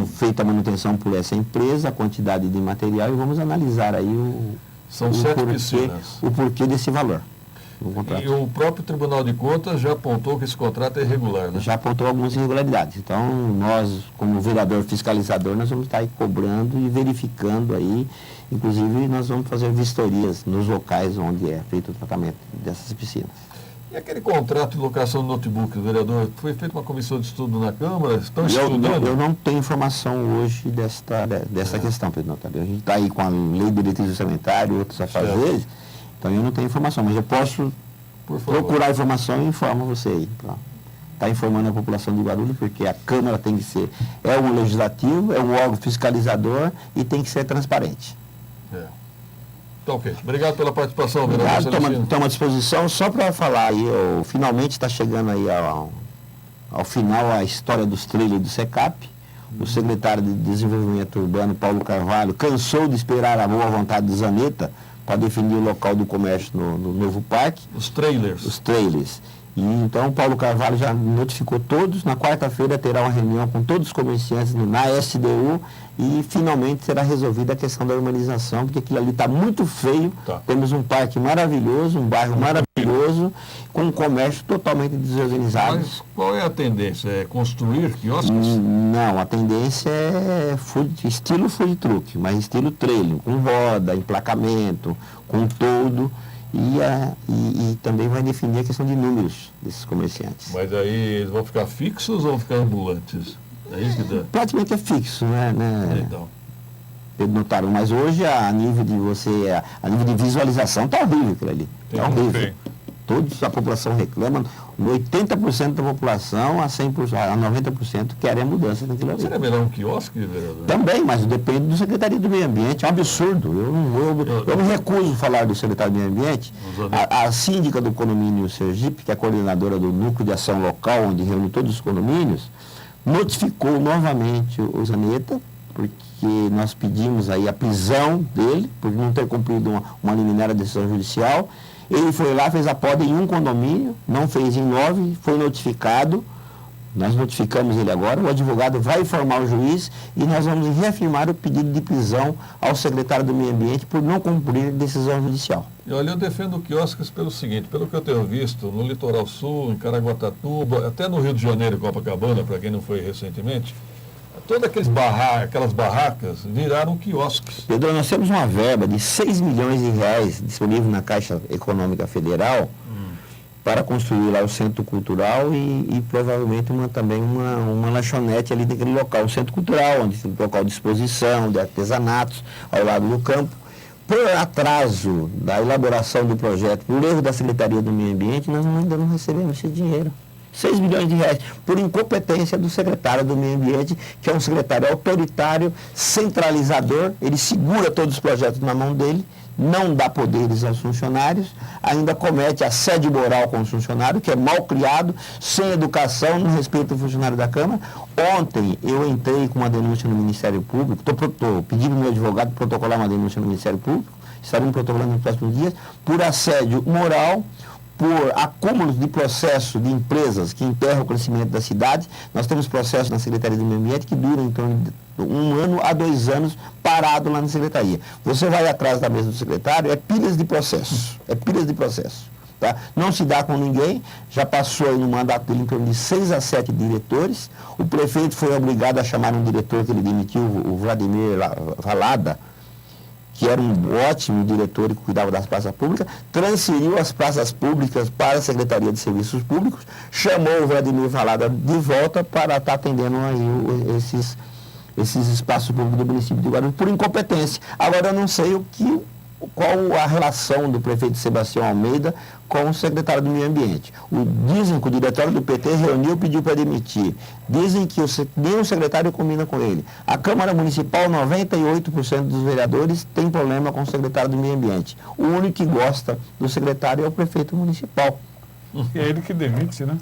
feitas a manutenção por essa empresa, a quantidade de material, e vamos analisar aí o porquê desse valor. E o próprio Tribunal de Contas já apontou que esse contrato é irregular, né? Já apontou algumas irregularidades. Então, nós, como vereador fiscalizador, nós vamos estar aí cobrando e verificando aí. Inclusive, nós vamos fazer vistorias nos locais onde é feito o tratamento dessas piscinas. E aquele contrato de locação de notebook, vereador, foi feita uma comissão de estudo na Câmara? Estão estudando? Eu não tenho informação hoje dessa questão, Pedro Notário. A gente está aí com a lei de diretriz orçamentária e outros afazeres. Então, eu não tenho informação, mas eu posso procurar informação e informo você aí. Está informando a população de Guarulhos, porque a Câmara tem que ser, é um legislativo, é um órgão fiscalizador e tem que ser transparente. Então, ok. Obrigado pela participação, vereador. Estamos à disposição, só para falar aí, finalmente está chegando aí ao final a história dos trilhos do SECAP. O secretário de Desenvolvimento Urbano, Paulo Carvalho, cansou de esperar a boa vontade do Zaneta para definir o local do comércio no novo parque. Os trailers. E então, Paulo Carvalho já notificou todos. Na quarta-feira terá uma reunião com todos os comerciantes na SDU e finalmente será resolvida a questão da urbanização, porque aquilo ali está muito feio. Temos um parque maravilhoso, um bairro maravilhoso, com um comércio totalmente desorganizado. Mas qual é a tendência? É construir quiosques? Não, a tendência é estilo food truck, mas estilo trailer, com roda, emplacamento, com todo. E também vai definir a questão de números desses comerciantes. Mas aí eles vão ficar fixos ou vão ficar ambulantes? É isso que dá? Praticamente é fixo, né? Então. Pedro Notário, mas hoje a nível de visualização está horrível aquilo ali. Está horrível. Todos a população reclama, 80% da população a 100%, a 90% querem mudança naquilo ali. Seria melhor um quiosque, vereador? Também, mas depende do secretário do Meio Ambiente, é um absurdo. Eu me recuso a falar do secretário do Meio Ambiente. A síndica do condomínio Sergipe, que é a coordenadora do núcleo de ação local, onde reúne todos os condomínios, notificou novamente o Zaneta, porque nós pedimos aí a prisão dele, por não ter cumprido uma liminar da decisão judicial. Ele foi lá, fez a poda em um condomínio, não fez em 9, foi notificado Nós notificamos ele agora, o advogado vai informar o juiz e nós vamos reafirmar o pedido de prisão ao secretário do Meio Ambiente por não cumprir decisão judicial. E olha, eu defendo quiosques pelo seguinte, pelo que eu tenho visto no Litoral Sul, em Caraguatatuba, até no Rio de Janeiro e Copacabana, para quem não foi recentemente, todas aquelas barracas viraram quiosques. Pedro, nós temos uma verba de 6 milhões de reais disponível na Caixa Econômica Federal para construir lá o Centro Cultural e provavelmente também uma lanchonete ali naquele local, o Centro Cultural, onde tem local de exposição, de artesanatos, ao lado do campo. Por atraso da elaboração do projeto, por erro da Secretaria do Meio Ambiente, nós ainda não recebemos esse dinheiro. 6 milhões de reais, por incompetência do secretário do Meio Ambiente, que é um secretário autoritário, centralizador, ele segura todos os projetos na mão dele, não dá poderes aos funcionários, ainda comete assédio moral com os funcionários, que é mal criado, sem educação, não respeita o funcionário da Câmara. Ontem eu entrei com uma denúncia no Ministério Público, estou pedindo ao meu advogado protocolar uma denúncia no Ministério Público, estaremos protocolando nos próximos dias, por assédio moral, por acúmulos de processo de empresas que enterram o crescimento da cidade. Nós temos processos na Secretaria do Meio Ambiente que duram em torno de 1 ano a 2 anos parado lá na Secretaria. Você vai atrás da mesa do secretário, é pilhas de processos, Tá? Não se dá com ninguém, já passou aí no mandato dele em torno de 6 a 7 diretores, o prefeito foi obrigado a chamar um diretor que ele demitiu, o Vladimir Valada, que era um ótimo diretor e que cuidava das praças públicas, transferiu as praças públicas para a Secretaria de Serviços Públicos, chamou o Vladimir Valada de volta para estar atendendo aí esses espaços públicos do município de Guarulhos por incompetência. Agora eu não sei qual a relação do prefeito Sebastião Almeida com o secretário do Meio Ambiente. Dizem que o diretório do PT reuniu e pediu para demitir. Dizem que nem o secretário combina com ele. A Câmara Municipal, 98% dos vereadores tem problema com o secretário do Meio Ambiente. O único que gosta do secretário é o prefeito municipal. E é ele que demite, né?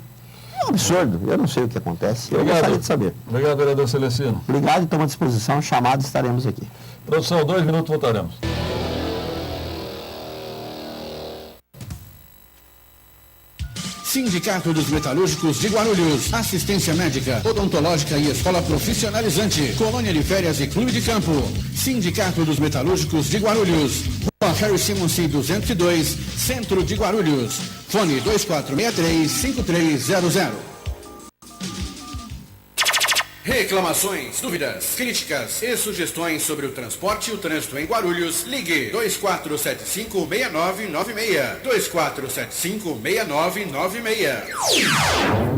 É um absurdo. Eu não sei o que acontece. Eu gostaria de saber. Obrigado, vereador Celestino. Obrigado, estamos à disposição. Chamado, estaremos aqui. Produção, 2 minutos, voltaremos. Sindicato dos Metalúrgicos de Guarulhos. Assistência médica, odontológica e escola profissionalizante. Colônia de férias e clube de campo. Sindicato dos Metalúrgicos de Guarulhos. Rua Harry Simonsi 202, Centro de Guarulhos. Fone 2463-5300. Reclamações, dúvidas, críticas e sugestões sobre o transporte e o trânsito em Guarulhos, ligue 2475-6996, 2475-6996.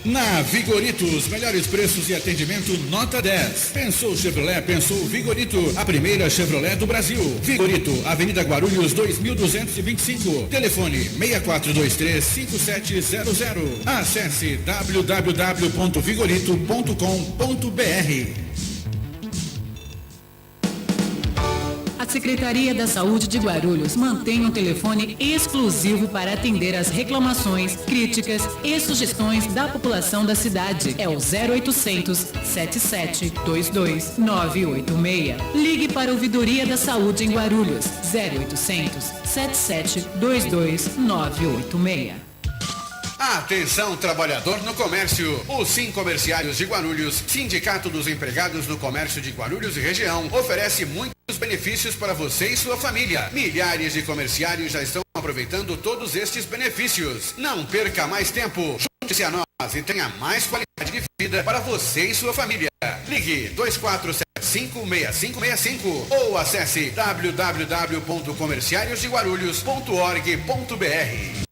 Na Vigorito, os melhores preços e atendimento nota 10. Pensou Chevrolet, pensou Vigorito, a primeira Chevrolet do Brasil. Vigorito, Avenida Guarulhos 2225. Telefone 6423-5700. Acesse www.vigorito.com.br. A Secretaria da Saúde de Guarulhos mantém um telefone exclusivo para atender as reclamações, críticas e sugestões da população da cidade. É o 0800 7722 986. Ligue para a Ouvidoria da Saúde em Guarulhos. 0800 7722 986. Atenção, trabalhador no comércio. O Sim Comerciários de Guarulhos, Sindicato dos Empregados no Comércio de Guarulhos e região, oferece muitos benefícios para você e sua família. Milhares de comerciários já estão aproveitando todos estes benefícios. Não perca mais tempo. Junte-se a nós e tenha mais qualidade de vida para você e sua família. Ligue 2475-6565 ou acesse www.comerciariosdeguarulhos.org.br.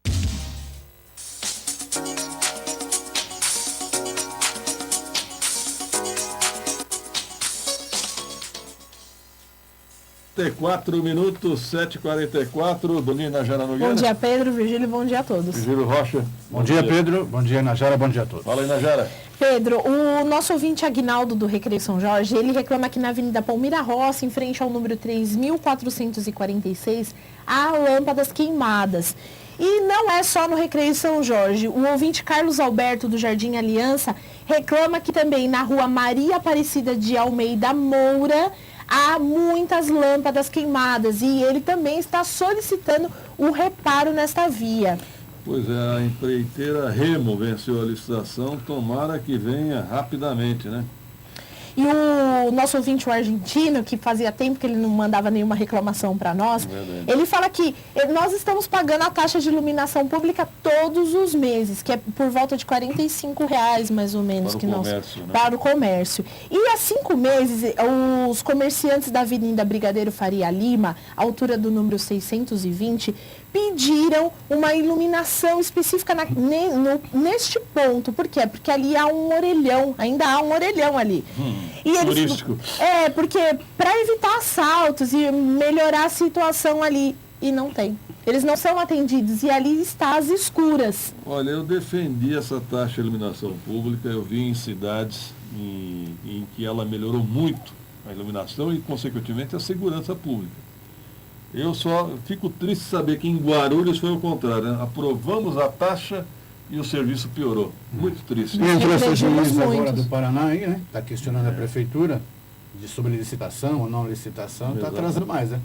44 minutos, 7h44. Bom dia, Najara Nogueira. Bom dia, Pedro, Virgílio, bom dia a todos. Virgílio Rocha. Bom dia, Pedro. Bom dia, Najara. Bom dia a todos. Fala aí, Najara. Pedro, o nosso ouvinte Aguinaldo do Recreio São Jorge, ele reclama que na Avenida Palmira Rossi, em frente ao número 3446, há lâmpadas queimadas. E não é só no Recreio São Jorge. O ouvinte Carlos Alberto, do Jardim Aliança, reclama que também na rua Maria Aparecida de Almeida Moura há muitas lâmpadas queimadas e ele também está solicitando o reparo nesta via. Pois é, a empreiteira Remo venceu a licitação, tomara que venha rapidamente, né? E o nosso ouvinte, o argentino, que fazia tempo que ele não mandava nenhuma reclamação para nós, ele fala que nós estamos pagando a taxa de iluminação pública todos os meses, que é por volta de R$45 mais ou menos. Para o comércio. E há 5 meses, os comerciantes da Avenida Brigadeiro Faria Lima, altura do número 620, pediram uma iluminação específica neste ponto. Por quê? Porque ali há um orelhão, ainda há um orelhão ali. E eles, turístico. Porque para evitar assaltos e melhorar a situação ali, e não tem. Eles não são atendidos e ali está às escuras. Olha, eu defendi essa taxa de iluminação pública, eu vi em cidades em que ela melhorou muito a iluminação e, consequentemente, a segurança pública. Eu só fico triste de saber que em Guarulhos foi o contrário, né? Aprovamos a taxa e o serviço piorou. Muito triste. E entrou essa juiz agora do Paraná aí, né? Está questionando a prefeitura sobre licitação ou não licitação, está atrasando mais, né?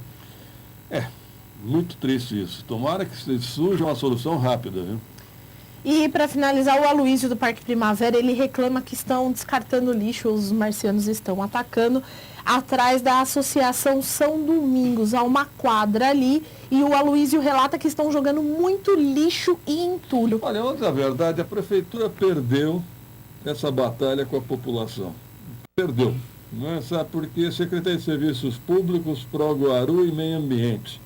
Muito triste isso. Tomara que surja uma solução rápida, viu? E para finalizar, o Aloysio do Parque Primavera, ele reclama que estão descartando lixo, os marcianos estão atacando atrás da Associação São Domingos, há uma quadra ali, e o Aloysio relata que estão jogando muito lixo e entulho. Olha, na verdade, a prefeitura perdeu essa batalha com a população. Perdeu. Não é? Sabe por quê? Secretaria de Serviços Públicos, Proguaru e Meio Ambiente.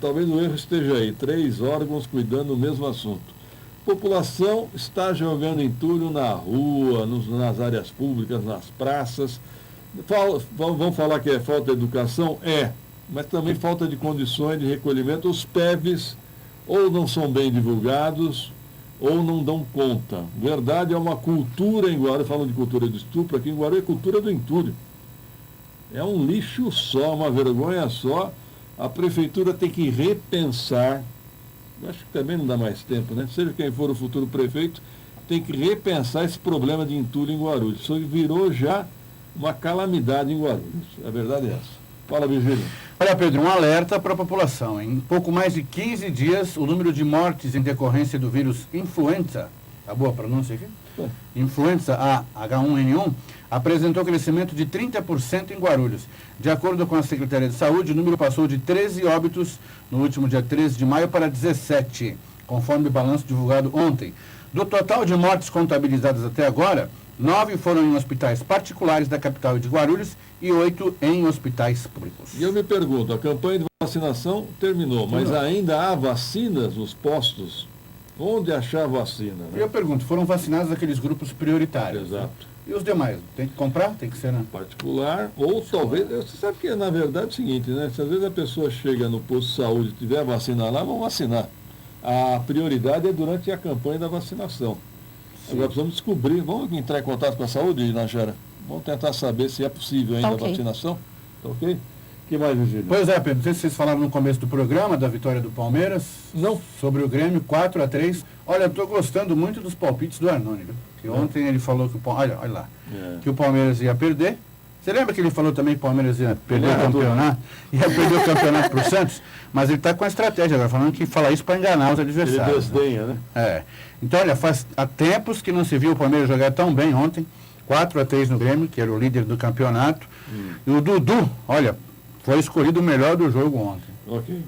Talvez o erro esteja aí, 3 órgãos cuidando do mesmo assunto. A população está jogando entulho na rua, nas áreas públicas, nas praças. Vamos falar que é falta de educação? Mas também falta de condições de recolhimento. Os PEVs ou não são bem divulgados ou não dão conta. Verdade, é uma cultura em Guarulhos, falando de cultura de estupro, aqui em Guarulhos é cultura do entulho. É um lixo só, uma vergonha só. A prefeitura tem que repensar, acho que também não dá mais tempo, né? Seja quem for o futuro prefeito, tem que repensar esse problema de entulho em Guarulhos. Isso virou já uma calamidade em Guarulhos. A verdade é essa. Fala, Virgílio. Olha, Pedro, um alerta para a população. Em pouco mais de 15 dias, o número de mortes em decorrência do vírus influenza, tá boa a pronúncia aqui? Influenza H1N1, apresentou crescimento de 30% em Guarulhos. De acordo com a Secretaria de Saúde, o número passou de 13 óbitos no último dia 13 de maio para 17, conforme o balanço divulgado ontem. Do total de mortes contabilizadas até agora, 9 foram em hospitais particulares da capital de Guarulhos e 8 em hospitais públicos. E eu me pergunto, a campanha de vacinação terminou, mas ainda há vacinas nos postos? Onde achar vacina? Né? Eu pergunto, foram vacinados aqueles grupos prioritários? Exato. Né? E os demais? Tem que comprar? Tem que ser particular ou talvez... Você sabe que na verdade é o seguinte, né? Se às vezes a pessoa chega no posto de saúde e tiver vacina lá, vão vacinar. A prioridade é durante a campanha da vacinação. Sim. Agora precisamos descobrir, vamos entrar em contato com a saúde, Najera? Vamos tentar saber se é possível ainda a vacinação. Tá ok? O que mais, Virgílio? Pois é, Pedro, não sei se vocês falaram no começo do programa da vitória do Palmeiras. Não. Sobre o Grêmio, 4-3. Olha, eu estou gostando muito dos palpites do Arnone, viu? Que ontem ele falou que olha lá, que o Palmeiras ia perder. Você lembra que ele falou também que o Palmeiras ia perder o campeonato? Ia perder o campeonato para o Santos? Mas ele está com a estratégia agora, falando que fala isso para enganar os adversários. Ele desdenha, né? Então, olha, há tempos que não se viu o Palmeiras jogar tão bem ontem. 4-3 no Grêmio, que era o líder do campeonato. E o Dudu, olha, foi escolhido o melhor do jogo ontem. Ok.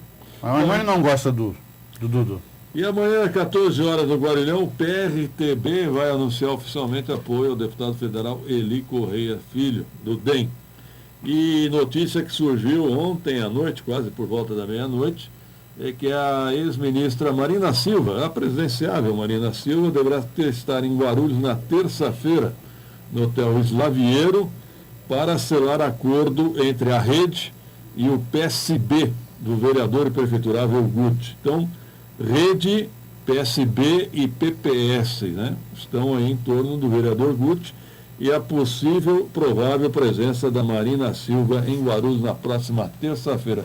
A Armani não gosta do Dudu. E amanhã, às 14 horas no Guarulhão, o PRTB vai anunciar oficialmente apoio ao deputado federal Eli Correia Filho, do DEM. E notícia que surgiu ontem à noite, quase por volta da meia-noite, é que a ex-ministra Marina Silva, a presidenciável Marina Silva, deverá estar em Guarulhos na terça-feira, no Hotel Slaviero, para selar acordo entre a Rede e o PSB, do vereador e prefeiturável Guti. Então, Rede, PSB e PPS, né? Estão aí em torno do vereador Guti e a possível, provável presença da Marina Silva em Guarulhos na próxima terça-feira.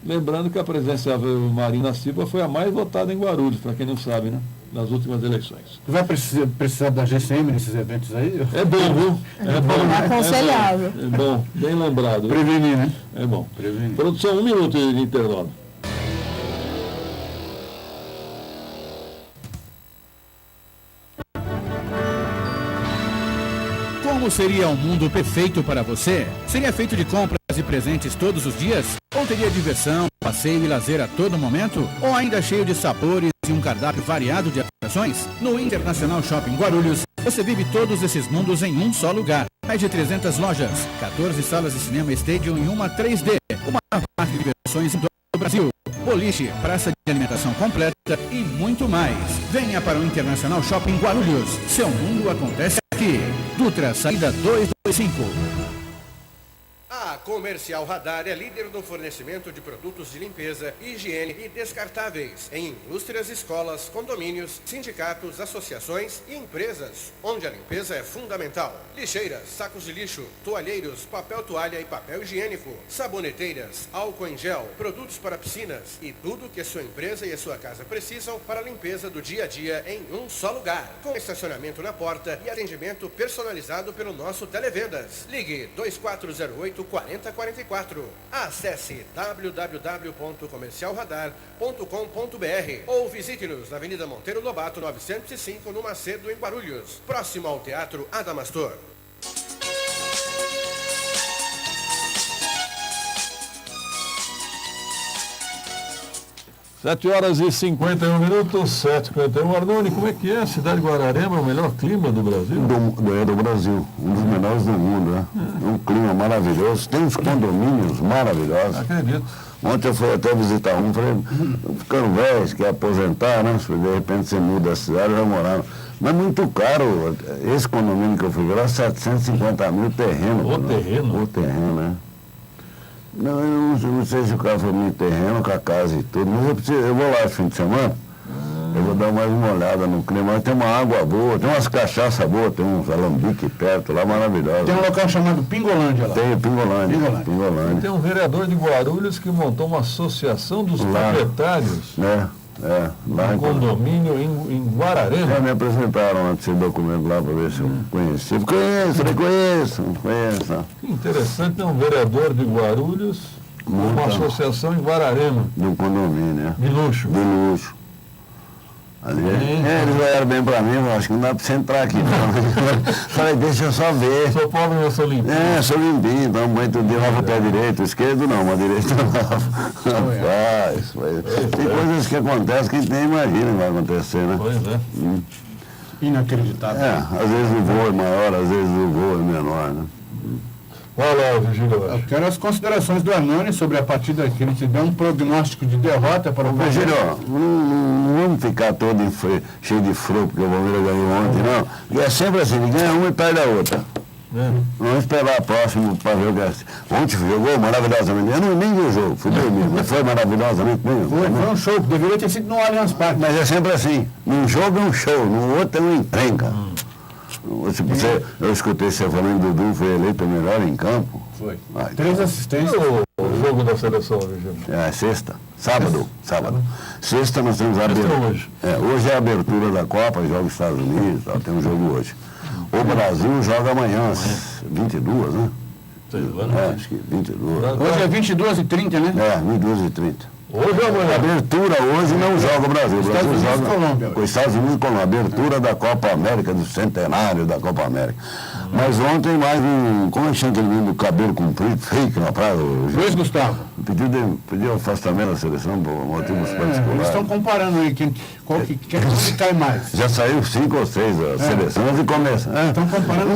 Lembrando que a presença da Marina Silva foi a mais votada em Guarulhos, para quem não sabe, né? Nas últimas eleições. Tu vai precisar da GCM nesses eventos aí? É bom, viu? É bom, aconselhável. É bom, bem lembrado. Prevenir, né? É bom. Prevenir. Produção, 1 minuto de intervalo. Como seria um mundo perfeito para você? Seria feito de compras e presentes todos os dias? Ou teria diversão, passeio e lazer a todo momento? Ou ainda cheio de sabores e um cardápio variado de atrações? No Internacional Shopping Guarulhos, você vive todos esses mundos em um só lugar. Mais de 300 lojas, 14 salas de cinema Stadium e uma 3D, uma parque de diversões em todo o Brasil, boliche, praça de alimentação completa e muito mais. Venha para o Internacional Shopping Guarulhos. Seu mundo acontece aqui. Dutra, saída 225. A Comercial Radar é líder no fornecimento de produtos de limpeza, higiene e descartáveis em indústrias, escolas, condomínios, sindicatos, associações e empresas, onde a limpeza é fundamental. Lixeiras, sacos de lixo, toalheiros, papel toalha e papel higiênico, saboneteiras, álcool em gel, produtos para piscinas e tudo que a sua empresa e a sua casa precisam para a limpeza do dia a dia em um só lugar, com estacionamento na porta e atendimento personalizado pelo nosso Televendas. Ligue 2408-4044. Acesse www.comercialradar.com.br ou visite-nos na Avenida Monteiro Lobato 905, no Macedo, em Guarulhos, próximo ao Teatro Adamastor. Sete horas e 51 minutos, 7h51. Arnone, como é que é? A cidade de Guararema é o melhor clima do Brasil? Do Brasil, um dos melhores do mundo, né? Um clima maravilhoso, tem uns condomínios maravilhosos. Acredito. Ontem eu fui até visitar um, falei, ficando velho, quer aposentar, né? Se de repente você muda a cidade, vai morar. Mas muito caro, esse condomínio que eu fui ver lá, 750 mil terreno. O terreno? O terreno, né? Não, eu não sei se o cara foi muito terreno, com a casa e tudo, mas eu vou lá esse fim de semana, eu vou dar mais uma olhada no clima. Tem uma água boa, tem umas cachaças boas, tem uns alambique perto lá, maravilhosos. Tem um local chamado Pingolândia lá. Tem, Pingolândia. E tem um vereador de Guarulhos que montou uma associação dos proprietários. Lá um condomínio em Guararema. Já me apresentaram antes esse documento lá para ver se eu conhecia. Conheço. Que interessante, né? Um vereador de Guarulhos, uma associação em Guararema. De um condomínio, né? De luxo. De luxo. Ali, eles olharam bem para mim, eu acho que não dá para você entrar aqui não. Falei, deixa eu só ver. Sou pobre, mas sou limpinho. Sou limpinho, então banho todo dia lava o pé direito, esquerdo não, mas direito não lava. Rapaz, tem coisas que acontecem que a gente nem imagina que vai acontecer, né? Pois é. Inacreditável. Às vezes o voo é maior, às vezes o voo é menor, né? Vai lá, Virgílio. Eu quero as considerações do Arnone sobre a partida que ele te deu um prognóstico de derrota para o Virgílio, não vamos ficar todo cheio de frouxo, porque o Palmeiras ganhou ontem, não. Porque é sempre assim, ganha uma e perde a outra. Vamos esperar a próxima para ver o que é. Ontem jogou maravilhosamente. Eu nem vi o jogo, fui dormir, mas foi maravilhosamente bem. Foi um show, deveria ter sido no Allianz Parque. Mas é sempre assim, num jogo é um show, no outro é uma encrenca. Eu escutei você falando do Dudu, foi eleito o melhor em campo. Foi. 3 assistências. O jogo da seleção, Virgílio? Sexta. Sábado. Sexta nós temos a abertura. Hoje. Hoje é a abertura da Copa, joga os Estados Unidos, tem um jogo hoje. O Brasil joga amanhã, às 22, né? Acho que 22. Hoje é 22h30, né? 22h30. Hoje é amanhã. Abertura hoje não joga o Brasil. O Brasil joga Colômbia. com os Estados Unidos e Colômbia. Abertura da Copa América, do centenário da Copa América. Mas ontem mais como é que chama aquele menino do cabelo comprido, fake na praia? Luiz Gustavo. Pediu afastamento da seleção por motivos particulares. Eles estão comparando aí quem cai mais. Já saiu 5 ou 6 a seleção e começa. Estão comparando.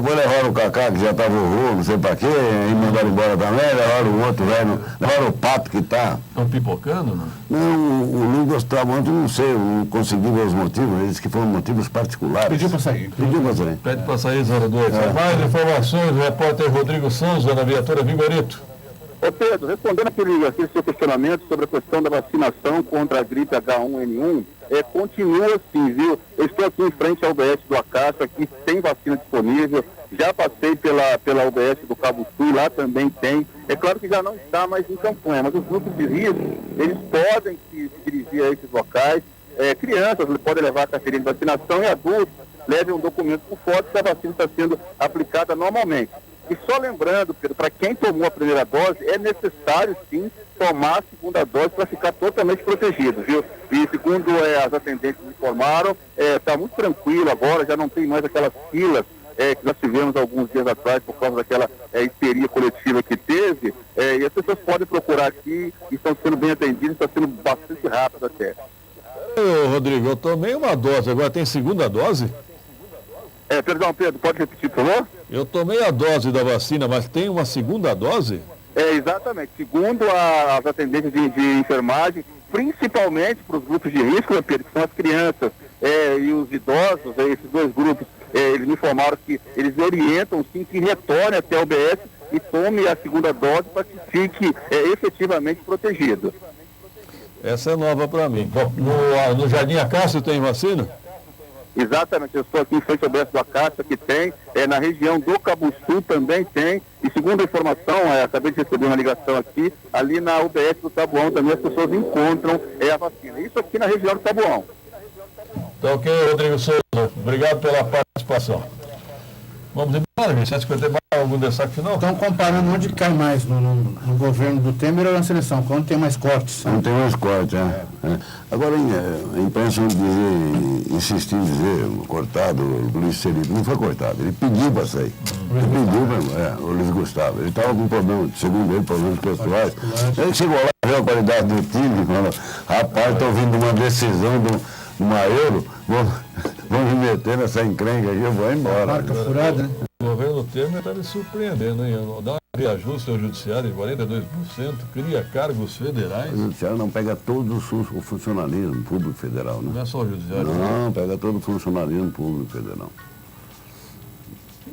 Vou levar o Kaká, que já estava vovô, não sei para quê, e mandaram embora também, levaram o outro velho, levaram o Pato que está. Estão pipocando, não? Não, o Luiz Gustavo ontem, não sei, eu não consegui ver os motivos, eles que foram motivos particulares. Pediu para sair. Pede para sair 02. Mais informações, o repórter Rodrigo Souza, na viatura Vigorito. Ô Pedro, respondendo aquele seu questionamento sobre a questão da vacinação contra a gripe H1N1, continua assim, viu? Eu estou aqui em frente ao UBS do Acácio, aqui tem vacina disponível, já passei pela UBS do Cabo Sul, lá também tem. É claro que já não está mais em campanha, mas os grupos de risco, eles podem se dirigir a esses locais. Crianças podem levar a carteirinha de vacinação e adultos levem um documento com foto que a vacina está sendo aplicada normalmente. E só lembrando, Pedro, para quem tomou a primeira dose, é necessário sim tomar a segunda dose para ficar totalmente protegido, viu? E segundo as atendentes me informaram, está muito tranquilo agora, já não tem mais aquelas filas que nós tivemos alguns dias atrás por causa daquela histeria coletiva que teve, e as pessoas podem procurar aqui e estão sendo bem atendidas, está sendo bastante rápido até. Ô, Rodrigo, eu tomei uma dose, agora tem segunda dose? Perdão, Pedro, pode repetir, por favor? Eu tomei a dose da vacina, mas tem uma segunda dose? Exatamente. Segundo as atendentes de enfermagem, principalmente para os grupos de risco, né, Pedro, que são as crianças e os idosos, esses dois grupos, eles me informaram que eles orientam sim que retorne até o UBS e tome a segunda dose para que fique efetivamente protegido. Essa é nova para mim. Bom, no Jardim Acácio tem vacina? Exatamente, eu estou aqui em frente ao Berço do Acácio, que tem, na região do Cabuçu também tem, e segundo a informação, acabei de receber uma ligação aqui, ali na UBS do Taboão também as pessoas encontram a vacina. Isso aqui na região do Taboão. Tá ok, Rodrigo Souza, obrigado pela participação. Vamos embora, 7h50, algum destaque final? Estão comparando onde cai mais, no governo do Temer ou na seleção, onde tem mais cortes. Não tem mais cortes, Agora, a imprensa insistiu em dizer, cortado, o Luiz Felipe não foi cortado, ele pediu para sair. Ele pediu, o Luiz Gustavo. Ele estava com problema, segundo ele, problemas pessoais. Ele chegou lá, viu a qualidade do time, falou, rapaz, estou vindo de uma decisão de uma Euro, vou me meter nessa encrenca aqui, eu vou embora. Marca furada, né? O governo Temer está me surpreendendo, hein? Dá um reajuste ao judiciário de 42%, cria cargos federais. O judiciário não pega todo o funcionalismo público federal, né? Não é só o judiciário? Não, pega todo o funcionalismo público federal.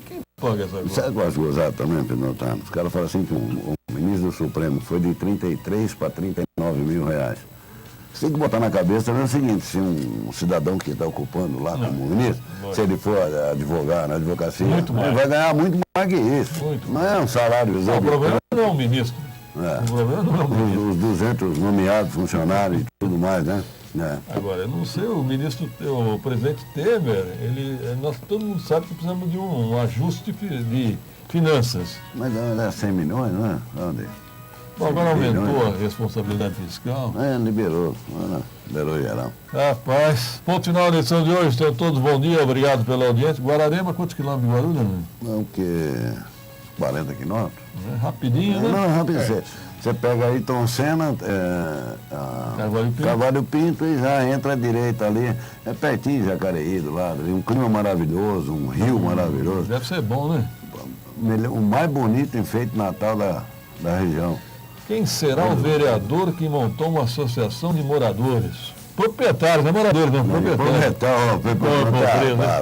Quem paga essa coisa? Sabe o que eu acho gozado também, Pedro? Os caras falam assim que o ministro do Supremo foi de 33 para 39 mil reais. Você tem que botar na cabeça o seguinte, se um cidadão que está ocupando lá como ministro, se ele for advogar na advocacia, ele vai ganhar muito mais que isso. Não é um salário exorbitante. O problema não é o ministro. O problema não é o ministro. Os 200 nomeados funcionários e tudo mais, né? Agora, eu não sei, o presidente Temer, todo mundo sabe que precisamos de um ajuste de finanças. Mas é 100 milhões, não é? Onde? Bom, agora aumentou a responsabilidade fiscal. Liberou geral. Rapaz, ponto final da edição de hoje. Tenham todos bom dia, obrigado pela audiência. Guararema, quantos quilômetros de Guarulhos? Não, que 40 quilômetros. Rapidinho, né? Não, rapidinho. Você pega aí Tom Senna, Carvalho Pinto e já entra à direita ali. É pertinho de Jacareí, do lado. Um clima maravilhoso, um rio maravilhoso. Deve ser bom, né? O mais bonito enfeite Natal da região. Quem será o vereador que montou uma associação de moradores? Proprietários, não é moradores, não, proprietários.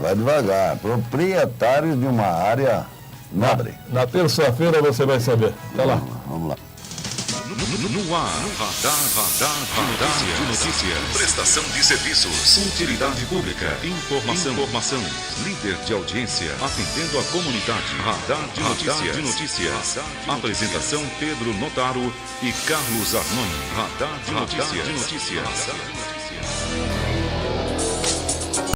Vai devagar. Proprietários de uma área nobre. Na terça-feira você vai saber. Até lá. Vamos lá. No ar, radar de notícias, prestação de serviços, utilidade pública, informação, líder de audiência, atendendo a comunidade. Radar de notícias. Apresentação Pedro Notaro e Carlos Arnone. Radar de notícias.